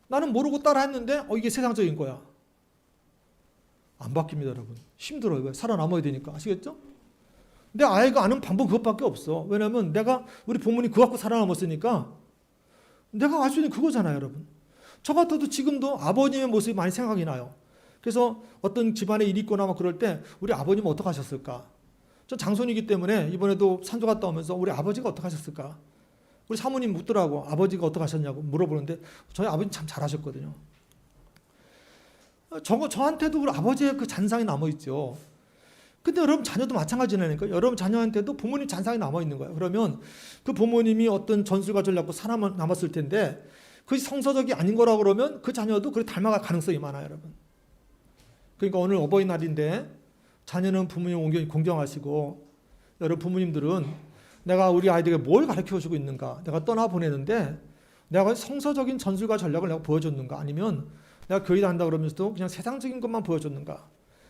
나는 모르고 따라했는데 이게 세상적인 거야. 안 바뀝니다, 여러분. 힘들어요. 왜? 살아남아야 되니까. 아시겠죠? 내 아이가 아는 방법 그것밖에 없어. 왜냐하면 내가 우리 부모님 그거 갖고 살아남았으니까 내가 알 수 있는 그거잖아요, 여러분. 저 같아도 지금도 아버님의 모습이 많이 생각이 나요. 그래서 어떤 집안에 일이 있거나 막 그럴 때 우리 아버님은 어떻게 하셨을까? 전 장손이기 때문에 이번에도 산소 갔다 오면서 우리 아버지가 어떻게 하셨을까? 우리 사모님 묻더라고. 아버지가 어떻게 하셨냐고 물어보는데 저희 아버님 참 잘하셨거든요. 저한테도 우리 아버지의 그 잔상이 남아있죠. 근데 여러분 자녀도 마찬가지라니까. 여러분 자녀한테도 부모님 잔상이 남아있는 거예요. 그러면 그 부모님이 어떤 전술과 전략으로 살아남았을 텐데 그것이 성서적이 아닌 거라고 그러면 그 자녀도 그렇게 닮아갈 가능성이 많아요, 여러분. 그러니까 오늘 어버이날인데 자녀는 부모님 온전히 공경하시고 여러분 부모님들은 내가 우리 아이들에게 뭘 가르쳐주고 있는가, 내가 떠나보내는데 내가 성서적인 전술과 전략을 내가 보여줬는가, 아니면 내가 교회 다닌다 그러면서도 그냥 세상적인 것만 보여줬는가.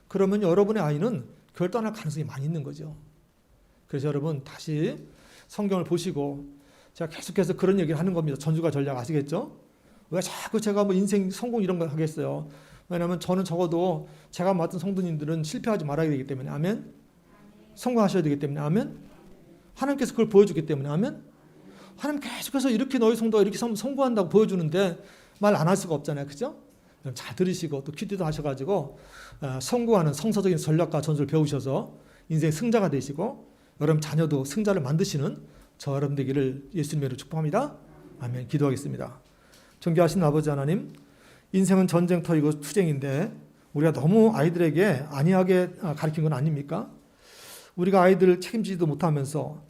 그러면 여러분의 아이는 교회를 떠날 가능성이 많이 있는 거죠. 그래서 여러분 다시 성경을 보시고, 제가 계속해서 그런 얘기를 하는 겁니다. 전술과 전략 아시겠죠? 왜 자꾸 제가 뭐 인생 성공 이런 걸 하겠어요? 왜냐하면 저는 적어도 제가 맡은 성도님들은 실패하지 말아야 되기 때문에. 아멘. 성공하셔야 되기 때문에. 아멘. 하나님께서 그걸 보여주기 때문에. 아멘. 하나님 계속해서 이렇게 너희 성도가 이렇게 성공한다고 보여주는데 말 안 할 수가 없잖아요. 그죠? 잘 들으시고 또 큐티도 하셔가지고 성공하는 성서적인 전략과 전술을 배우셔서 인생의 승자가 되시고 여러분 자녀도 승자를 만드시는 저 여러분 되기를 예수님으로 축복합니다. 아멘. 기도하겠습니다. 존귀하신 아버지 하나님, 인생은 전쟁터이고 투쟁인데 우리가 너무 아이들에게 안이하게 가르친 건 아닙니까? 우리가 아이들을 책임지지도 못하면서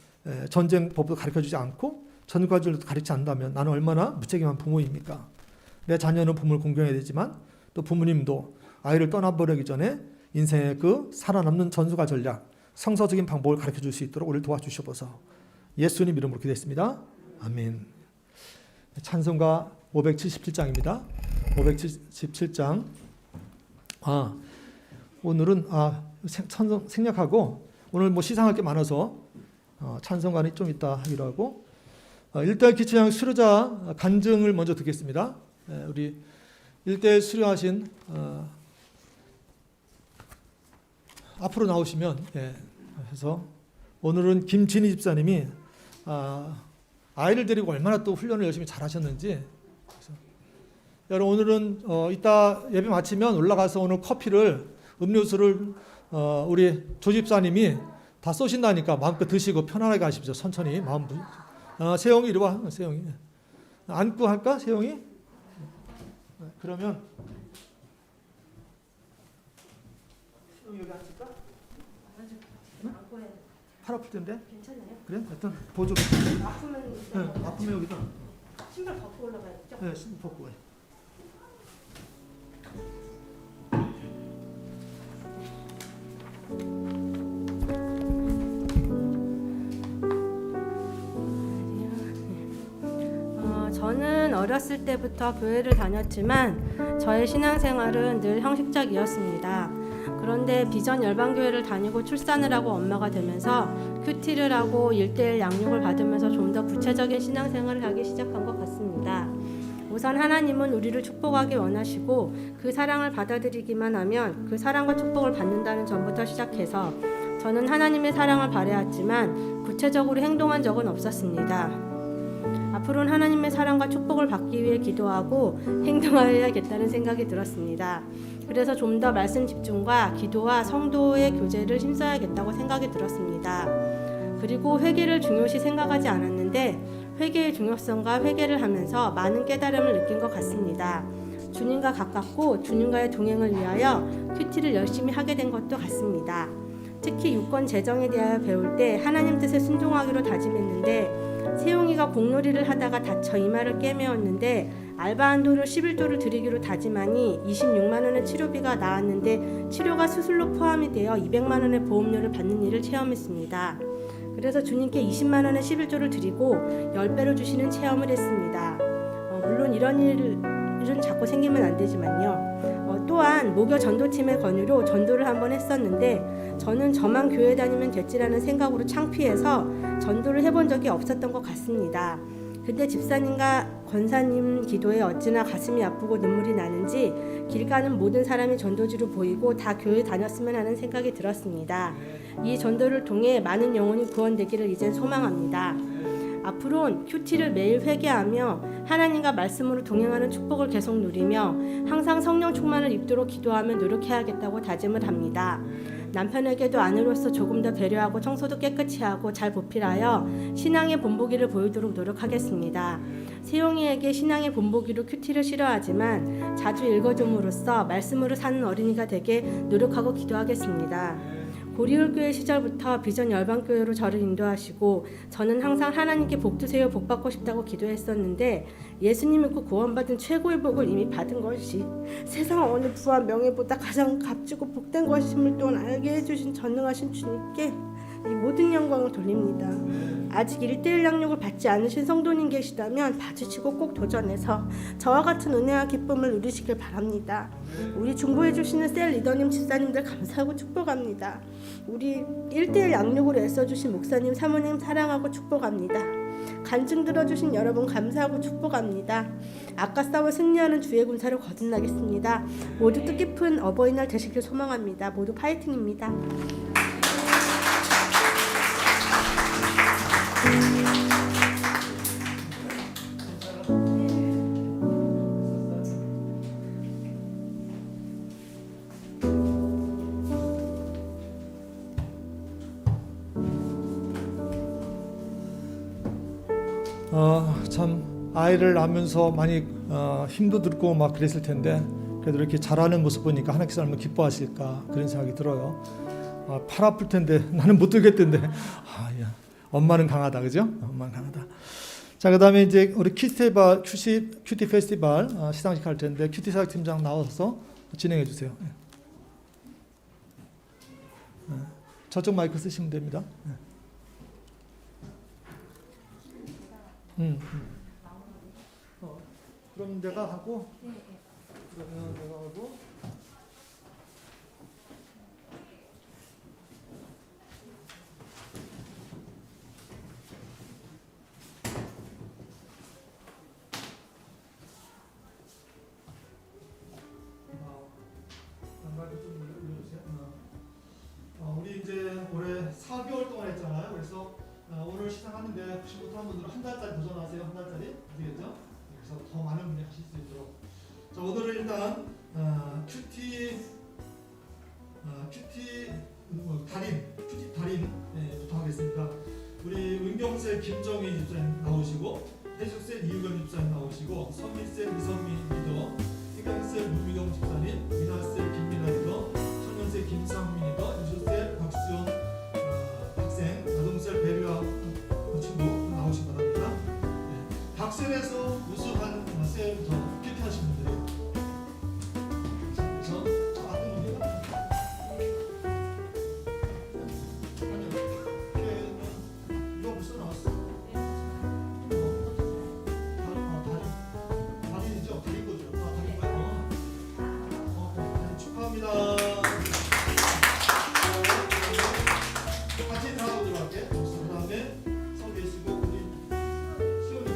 전쟁 법도 가르쳐주지 않고 전과줄도 가르치지 않는다면 나는 얼마나 무책임한 부모입니까? 내 자녀는 부모를 공경해야 되지만 또 부모님도 아이를 떠나버리기 전에 인생의 그 살아남는 전술과 전략, 성서적인 방법을 가르쳐줄 수 있도록 우리를 도와주셔서 예수님 이름으로 기도했습니다. 아멘. 찬송가 577장입니다. 577장. 오늘은 찬송 생략하고 오늘 뭐 시상할 게 많아서 찬송가는 좀 이따 하기로 하고 일대 기초장 수료자 간증을 먼저 듣겠습니다. 우리 일대 수료하신 앞으로 나오시면 해서 오늘은 김진희 집사님이 아이를 데리고 얼마나 또 훈련을 열심히 잘하셨는지. 여러분 오늘은 이따 예배 마치면 올라가서 오늘 커피를 음료수를 우리 조 집사님이 다 쏘신다니까 마음껏 드시고 편안하게 가십시오. 천천히 마음. 세영이 이리 와. 세영이 안고 할까? 세영이? 그러면 세영이 여기 앉을까? 응? 팔 아플 텐데? 괜찮아요? 그래? 일단 보조. 아프면 네, 아프면 여기다. 신발 벗고 올라가야죠. 네, 신발 벗고. 저는 어렸을 때부터 교회를 다녔지만 저의 신앙생활은 늘 형식적이었습니다. 그런데 비전 열방교회를 다니고 출산을 하고 엄마가 되면서 큐티를 하고 1:1 양육을 받으면서 좀 더 구체적인 신앙생활을 하기 시작한 것 같습니다. 우선 하나님은 우리를 축복하기 원하시고 그 사랑을 받아들이기만 하면 그 사랑과 축복을 받는다는 점부터 시작해서 저는 하나님의 사랑을 바라왔지만 구체적으로 행동한 적은 없었습니다. 앞으로는 하나님의 사랑과 축복을 받기 위해 기도하고 행동해야겠다는 생각이 들었습니다. 그래서 좀 더 말씀 집중과 기도와 성도의 교제를 힘써야겠다고 생각이 들었습니다. 그리고 회개를 중요시 생각하지 않았는데 회개의 중요성과 회개를 하면서 많은 깨달음을 느낀 것 같습니다. 주님과 가깝고 주님과의 동행을 위하여 큐티를 열심히 하게 된 것도 같습니다. 특히 유권 재정에 대하여 배울 때 하나님 뜻에 순종하기로 다짐했는데 세용이가 공놀이를 하다가 다쳐 이마를 깨매었는데 알바한 돈을 11조를 드리기로 다짐하니 26만 원의 치료비가 나왔는데 치료가 수술로 포함이 되어 200만 원의 보험료를 받는 일을 체험했습니다. 그래서 주님께 20만 원의 11조를 드리고 10배로 주시는 체험을 했습니다. 물론 이런 일은 자꾸 생기면 안 되지만요. 또한 목요 전도팀의 권유로 전도를 한번 했었는데 저는 저만 교회 다니면 됐지라는 생각으로 창피해서 전도를 해본 적이 없었던 것 같습니다. 근데 집사님과 권사님 기도에 어찌나 가슴이 아프고 눈물이 나는지 길 가는 모든 사람이 전도지로 보이고 다 교회 다녔으면 하는 생각이 들었습니다. 이 전도를 통해 많은 영혼이 구원되기를 이젠 소망합니다. 앞으로는 큐티를 매일 회개하며 하나님과 말씀으로 동행하는 축복을 계속 누리며 항상 성령 충만을 입도록 기도하며 노력해야겠다고 다짐을 합니다. 남편에게도 아내로서 조금 더 배려하고 청소도 깨끗이 하고 잘 보필하여 신앙의 본보기를 보이도록 노력하겠습니다. 세용이에게 신앙의 본보기로 큐티를 싫어하지만 자주 읽어줌으로써 말씀으로 사는 어린이가 되게 노력하고 기도하겠습니다. 고리울교회 시절부터 비전 열방교회로 저를 인도하시고 저는 항상 하나님께 복 주세요, 복 받고 싶다고 기도했었는데 예수님 믿고 구원받은 최고의 복을 이미 받은 것이 세상 어느 부와 명예보다 가장 값지고 복된 것임을 또한 알게 해주신 전능하신 주님께 이 모든 영광을 돌립니다. 아직 1:1 양육을 받지 않으신 성도님 계시다면 받으시고 꼭 도전해서 저와 같은 은혜와 기쁨을 누리시길 바랍니다. 우리 중보해 주시는 셀 리더님, 집사님들 감사하고 축복합니다. 우리 1:1 양육으로 애써주신 목사님, 사모님 사랑하고 축복합니다. 간증 들어주신 여러분 감사하고 축복합니다. 아까 싸워 승리하는 주의 군사를 거듭나겠습니다. 모두 뜻깊은 어버이날 되시길 소망합니다. 모두 파이팅입니다. 참 아이를 낳으면서 많이 힘도 들고 막 그랬을 텐데 그래도 이렇게 잘하는 모습 보니까 하나님께서 얼마나 기뻐하실까 그런 생각이 들어요. 팔 아플 텐데 나는 못 들겠던데 야, 엄마는 강하다, 그죠? 엄마는 강하다. 자, 그다음에 이제 우리 큐티 페스티벌 시상식 할 텐데 큐티 사역팀장 나와서 진행해 주세요. 저쪽 마이크 쓰시면 됩니다. 그럼 내가 하고, 그러면 내가 하고. 우리 이제 올해 4개월 동안 했잖아요. 그래서 오늘 시작하는데 혹시 못한 분들은 한 달짜리 도전하세요. 한 달짜리 아시겠죠? 그래서 더 많은 분이 하실 수 있도록. 자, 오늘은 일단 큐티 달인 부터 하겠습니다. 우리 은경셀 김정희 집사님 나오시고, 해숙셀 이유경 집사님 나오시고, 선미셀 이선미 리더, 희경셀 문미경 집사님, 미나셀 김민아 리더, 청년셀 김상민 리더, 유수셀 박수영 학생, 아동셀 배류아 친구 나오시기 바랍니다. 각 셀에서 우수한 셀부터 큐티하신 분들이 우선 어떤 분이요? 이거 벌써 나왔어? 달인이죠? 달인 거죠? 달인 거예요? 달인 축하합니다. 같이 들어가보도록 할게요. 그 다음에 서 계시고 우리 시원이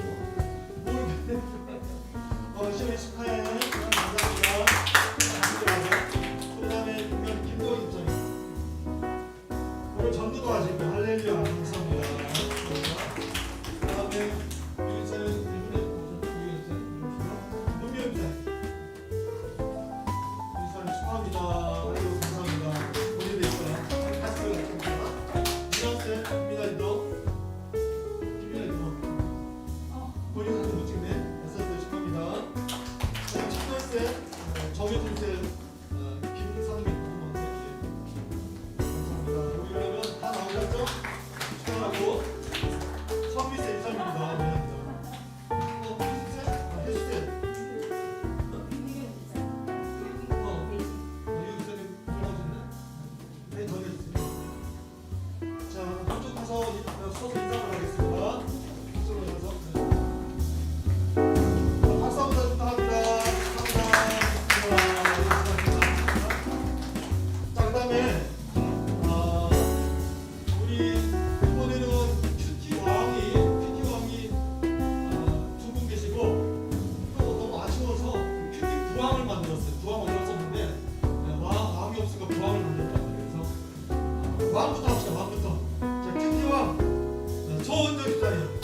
시원이 축하해. 감사합니다. 그 다음에 김도희 집사님 오늘 전도도 하시고 할렐루야 감사합니다. 그 다음에 유기사님 문미영 집사님 축하합니다. 아이고 감사합니다. 본인도 있어요. 같이 들어가겠습니다. 미나리도 본인 사진 못 찍네. SSL 축하합니다. 첫번째 정유준쌤 김상민 감사합니다. 우리 여러분 다 나오셨죠? 축하하고 선미쌤 이상입니다. 서서 인사를 하겠습니다. 이쪽으로 가서. 박수 한번 더 부탁합니다. 자, 그다음에 우리 이번에는 큐티 왕이 두 분 계시고 또 너무 아쉬워서 큐티 부왕을 만들었어요. 부왕 어렸었는데 왕이 없으니까 부왕을 만들었다. 그래서 왕부터 합시다. 왕부터. 자, 큐티 왕 조은정 집사님.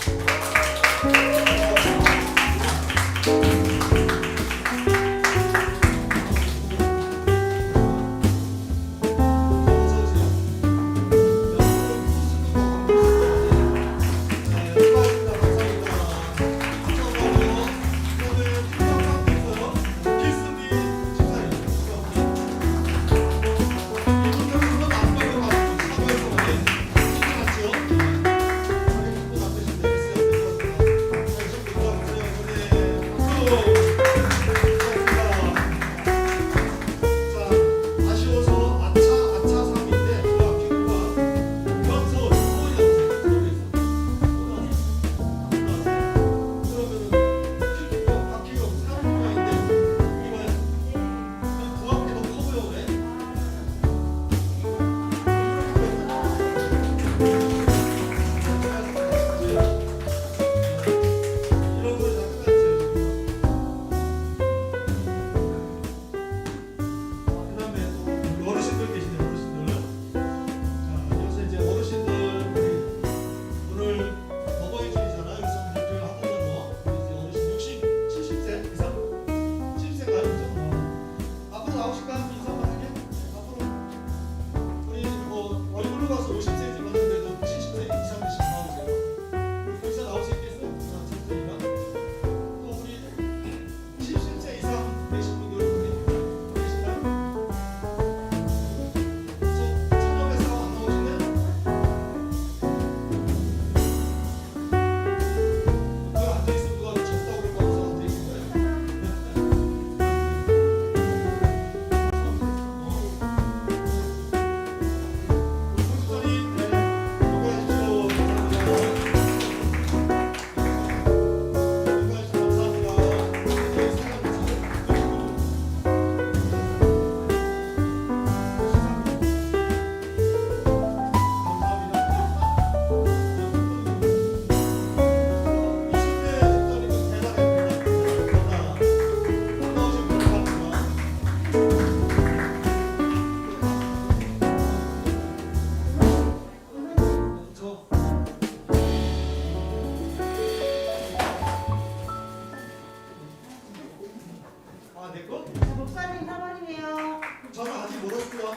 목사님 사모님이에요. 저는 아직 멀었고요.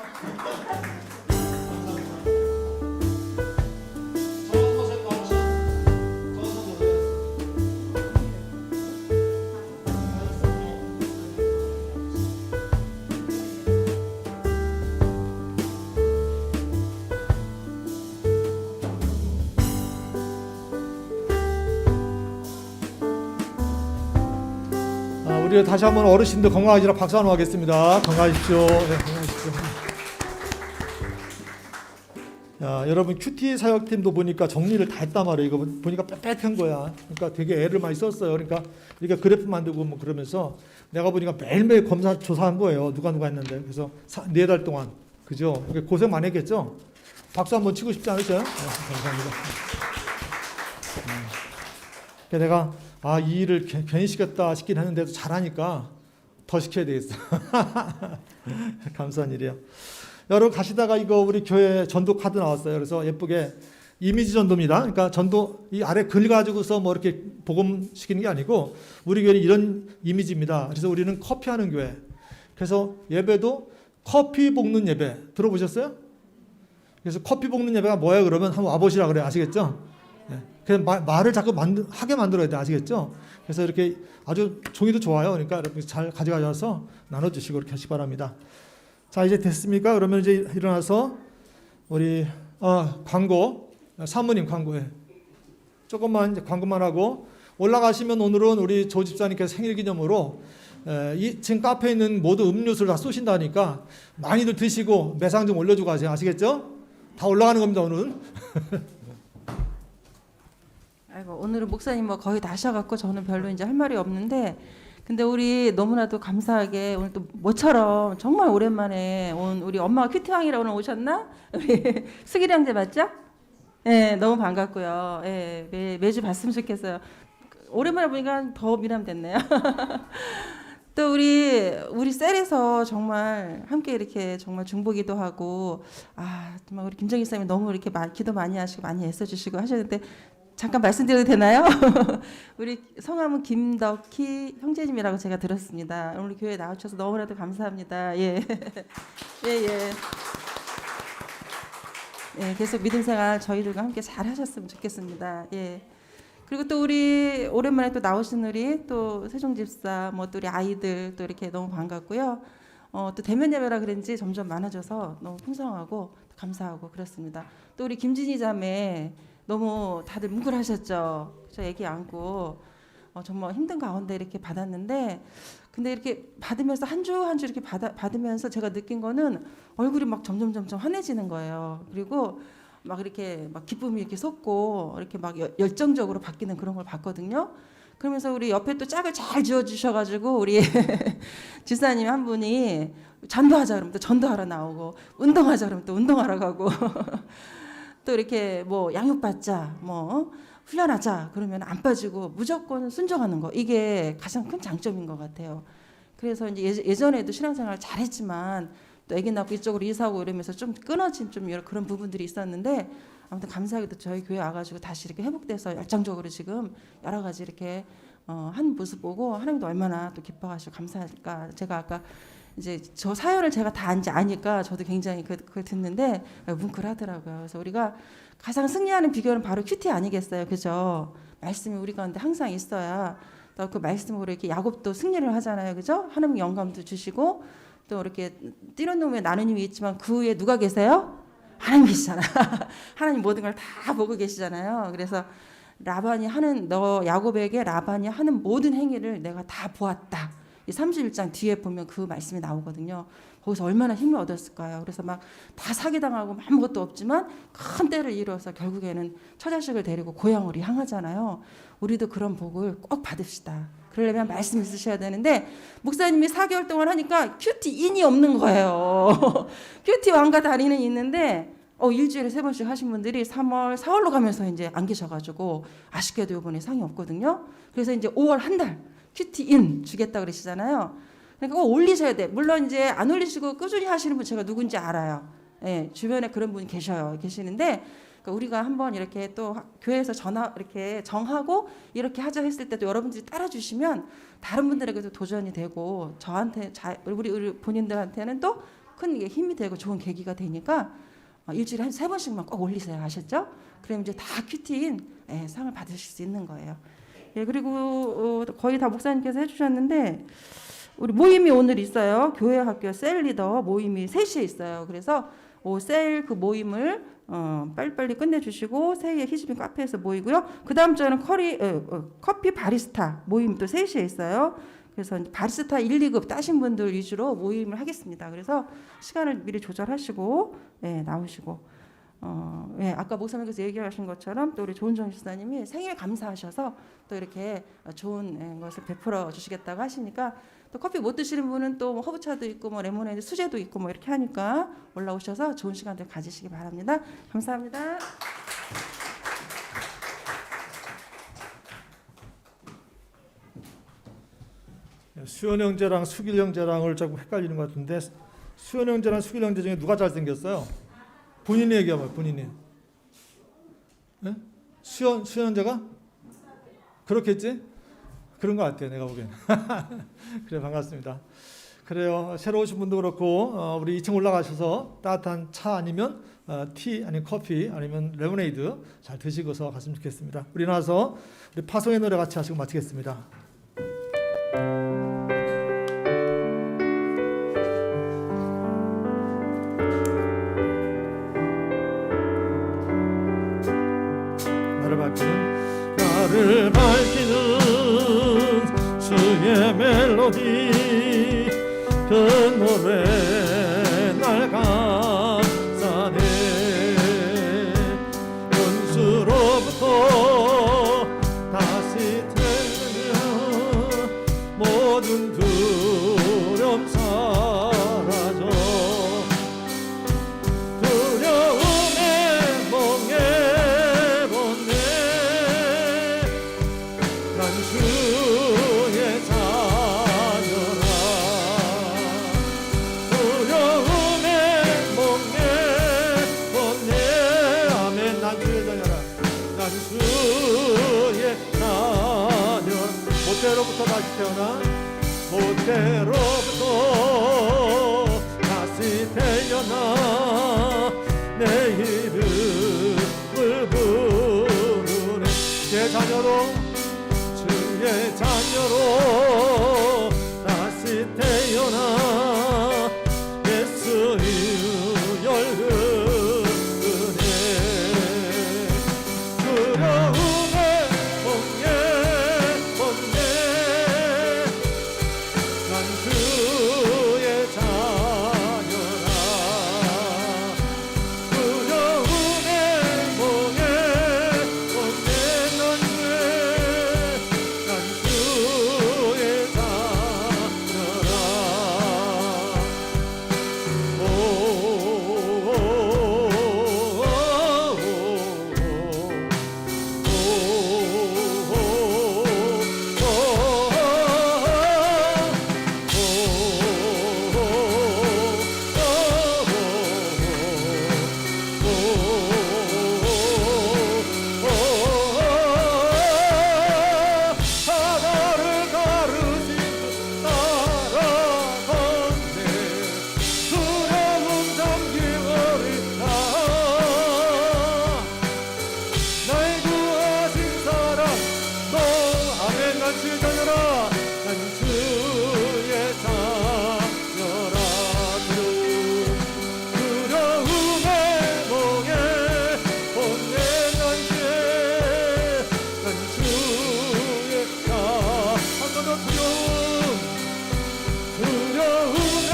우리 다시 한번 어르신들 건강하시라 박수 한번 하겠습니다. 건강하십시오. 네, 건강하십시오. 야, 여러분 큐티 사역팀도 보니까 정리를 다 했단 말이에요. 이거 보니까 빽빽한 거야. 그러니까 되게 애를 많이 썼어요. 그러니까 이렇게 그래프 만들고 뭐 그러면서 내가 보니까 매일매일 검사 조사한 거예요. 누가 했는데. 그래서 4달 동안. 그죠? 고생 많이 했겠죠? 박수 한번 치고 싶지 않으세요? 네, 감사합니다. 내가 이 일을 괜히 시켰다 싶긴 했는데도 잘하니까 더 시켜야 되겠어. 감사한 일이에요. 여러분 가시다가 이거 우리 교회 전도 카드 나왔어요. 그래서 예쁘게 이미지 전도입니다. 그러니까 전도 이 아래 글 가지고서 뭐 이렇게 복음 시키는 게 아니고 우리 교회는 이런 이미지입니다. 그래서 우리는 커피하는 교회. 그래서 예배도 커피 볶는 예배 들어보셨어요? 그래서 커피 볶는 예배가 뭐예요? 그러면 한번 와보시라 그래요. 아시겠죠? 네. 그래서 말을 자꾸 하게 만들어야 돼. 아시겠죠? 그래서 이렇게 아주 종이도 좋아요. 그러니까 이렇게 잘 가져가셔서 나눠주시고 이렇게 하시기 바랍니다. 자, 이제 됐습니까? 그러면 이제 일어나서 우리 광고 사모님 광고해. 조금만 이제 광고만 하고 올라가시면 오늘은 우리 조 집사님께서 생일 기념으로 이 지금 카페에 있는 모든 음료수를 다 쏘신다니까 많이들 드시고 매상 좀 올려주고 가세요. 아시겠죠? 다 올라가는 겁니다 오늘은. 아이고, 오늘은 목사님 뭐 거의 다 하셔갖고 저는 별로 이제 할 말이 없는데, 근데 우리 너무나도 감사하게 오늘 또 모처럼 정말 오랜만에 온 우리 엄마가 큐티왕이라 오늘 오셨나? 우리 수길 형제 맞죠? 예, 너무 반갑고요. 예, 매주 봤으면 좋겠어요. 오랜만에 보니까 더 미남됐네요. 또 우리 셀에서 정말 함께 이렇게 정말 중보기도 하고, 정말 우리 김정희 쌤이 너무 이렇게 기도 많이 하시고 많이 애써주시고 하셨는데, 잠깐 말씀드려도 되나요? 우리 성함은 김덕희 형제님이라고 제가 들었습니다. 오늘 교회에 나와주셔서 너무나도 감사합니다. 예. 예. 예, 계속 믿음 생활 저희들과 함께 잘 하셨으면 좋겠습니다. 예. 그리고 또 우리 오랜만에 또 나오신 우리 또 세종 집사, 뭐 또 우리 아이들 또 이렇게 너무 반갑고요. 또 대면 예배라 그런지 점점 많아져서 너무 풍성하고 감사하고 그렇습니다. 또 우리 김진희 자매 너무 다들 뭉클하셨죠. 저 애기 안고 정말 힘든 가운데 이렇게 받았는데, 근데 이렇게 받으면서 한 주 한 주 이렇게 받으면서 제가 느낀 거는 얼굴이 막 점점 환해지는 거예요. 그리고 막 이렇게 막 기쁨이 이렇게 솟고 이렇게 막 열정적으로 바뀌는 그런 걸 봤거든요. 그러면서 우리 옆에 또 짝을 잘 지어주셔가지고 우리 집사님 한 분이 전도하자 그러면 또 전도하러 나오고, 운동하자 그러면 또 운동하러 가고 또 이렇게 뭐 양육받자, 뭐 훈련하자 그러면 안 빠지고 무조건 순종하는 거, 이게 가장 큰 장점인 것 같아요. 그래서 이제 예전에도 신앙생활 잘했지만 또 아기 낳고 이쪽으로 이사하고 이러면서 좀 끊어진 좀 여러 그런 부분들이 있었는데, 아무튼 감사하게도 저희 교회 와가지고 다시 이렇게 회복돼서 열정적으로 지금 여러 가지 이렇게 한 모습 보고 하나님도 얼마나 또 기뻐하시고 감사할까. 제가 아까 이제 저 사연을 제가 다 아니까 저도 굉장히 그걸 듣는데 뭉클하더라고요. 그래서 우리가 가장 승리하는 비결은 바로 큐티 아니겠어요, 그죠? 말씀이 우리 가운데 항상 있어야 또 그 말씀으로 이렇게 야곱도 승리를 하잖아요, 그죠? 하나님 영감도 주시고 또 이렇게 띠로놈의 나누님이 있지만 그 위에 누가 계세요? 하나님 계시잖아. 하나님 모든 걸 다 보고 계시잖아요. 그래서 야곱에게 라반이 하는 모든 행위를 내가 다 보았다. 이 31장 뒤에 보면 그 말씀이 나오거든요. 거기서 얼마나 힘을 얻었을까요? 그래서 막 다 사기당하고 아무것도 없지만 큰 때를 이뤄서 결국에는 처자식을 데리고 고향으로 향하잖아요. 우리도 그런 복을 꼭 받읍시다. 그러려면 말씀 있으셔야 되는데, 목사님이 4개월 동안 하니까 큐티인이 없는 거예요. 큐티 왕과 다리는 있는데 일주일에 3번씩 하신 분들이 3월, 4월로 가면서 이제 안 계셔가지고 아쉽게도 이번에 상이 없거든요. 그래서 이제 5월 한 달 큐티인 주겠다 그러시잖아요. 그러니까 꼭 올리셔야 돼. 물론 이제 안 올리시고 꾸준히 하시는 분 제가 누군지 알아요. 예, 주변에 그런 분 계시는데, 그러니까 우리가 한번 이렇게 또 교회에서 이렇게 정하고 이렇게 하자 했을 때도 여러분들이 따라주시면 다른 분들에게도 도전이 되고 저한테 우리 본인들한테는 또 큰 힘이 되고 좋은 계기가 되니까 일주일에 한 3번씩만 꼭 올리세요. 아셨죠? 그럼 이제 다 큐티인 상을 받으실 수 있는 거예요. 예, 그리고 거의 다 목사님께서 해주셨는데, 우리 모임이 오늘 있어요. 교회 학교 셀 리더 모임이 3시에 있어요. 그래서 셀 그 모임을 빨리빨리 끝내주시고 새해 희집인 카페에서 모이고요. 그 다음 주에는 커피 바리스타 모임 또 3시에 있어요. 그래서 바리스타 1, 2급 따신 분들 위주로 모임을 하겠습니다. 그래서 시간을 미리 조절하시고 나오시고, 아까 목사님께서 얘기하신 것처럼 또 우리 조은정 집사님이 생일 감사하셔서 또 이렇게 좋은 것을 베풀어 주시겠다고 하시니까, 또 커피 못 드시는 분은 또 허브차도 있고 뭐 레모네이드 수제도 있고 뭐 이렇게 하니까 올라오셔서 좋은 시간들 가지시기 바랍니다. 감사합니다. 수현 형제랑 수길 형제랑을 조금 헷갈리는 것 같은데, 수현 형제랑 수길 형제 중에 누가 잘생겼어요? 본인이 얘기해봐요. 본인이. 네? 수현 형제가? 그렇겠지? 그런 것 같아요, 내가 보기엔. 그래, 반갑습니다. 그래요. 새로 오신 분도 그렇고 우리 2층 올라가셔서 따뜻한 차 아니면 티 아니면 커피 아니면 레모네이드 잘 드시고서 갔으면 좋겠습니다. 우리 나와서 우리 파송의 노래 같이 하시고 마치겠습니다. 나를 밝히는 주의 멜로디, 그 노래 날 감싸네. 원수로부터 모태로부터 다시 태어나 모태로부터 다시 태어나 내 이름을 부르네. 주의 자녀로 주의 자녀로 다시 태어나 예수 이름 열으네. 두려움에 번개 난 주의 자녀라. 두려움에 번개 난 주의 자녀라. 하나를 가르친 따라건네 두려움 잠기버린다. 날 구하신 사랑 너 아멘. 난 주의 자녀라. 난 주의 자녀라. 두려움에 멍에 번뇌 난 주의 한번더 두려움에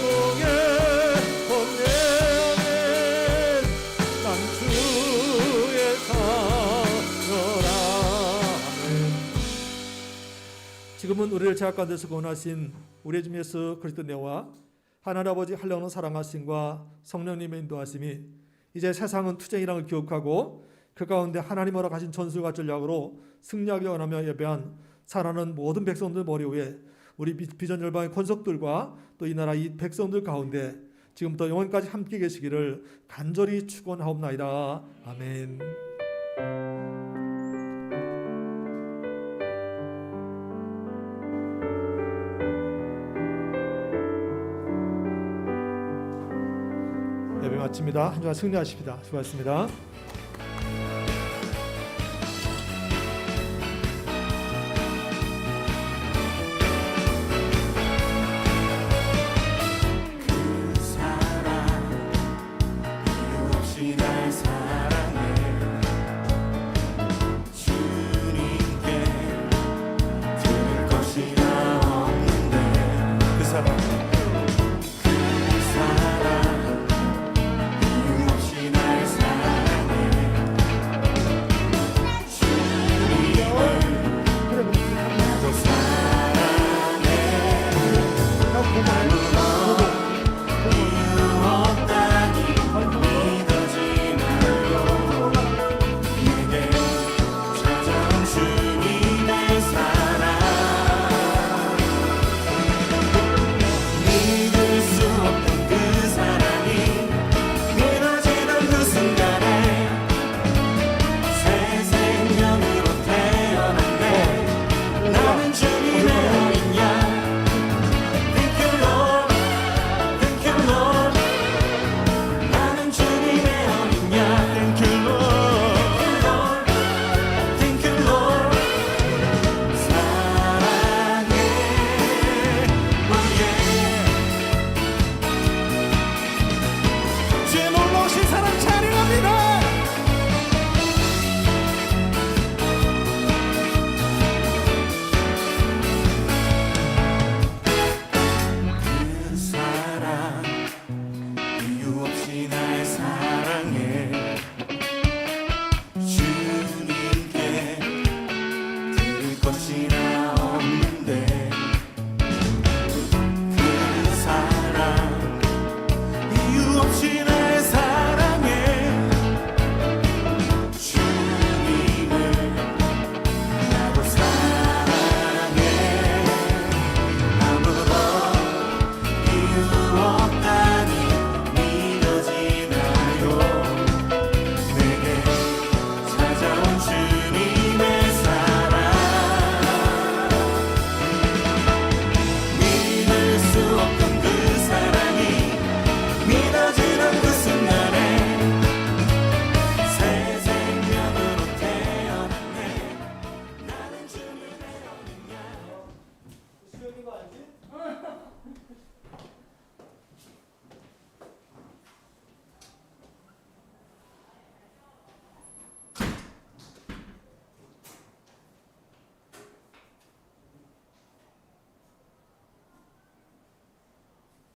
멍에 번뇌 난 주의 자녀라. 지금은 우리를 제약 가운데서 구원하신 우리 주 예수 그리스도 내와 하나님 아버지 한량없는 사랑하심과 성령님의 인도하심이 이제 세상은 투쟁이라는 걸 기억하고 그 가운데 하나님으로 가신 전술과 전략으로 승리하기 원하며 예배한 사랑하는 모든 백성들 머리 위에 우리 비전 열방의 권속들과 또 이 나라 이 백성들 가운데 지금부터 영원까지 함께 계시기를 간절히 축원하옵나이다. 아멘. 예배 마칩니다. 한 주간 승리하십시다. 수고하셨습니다.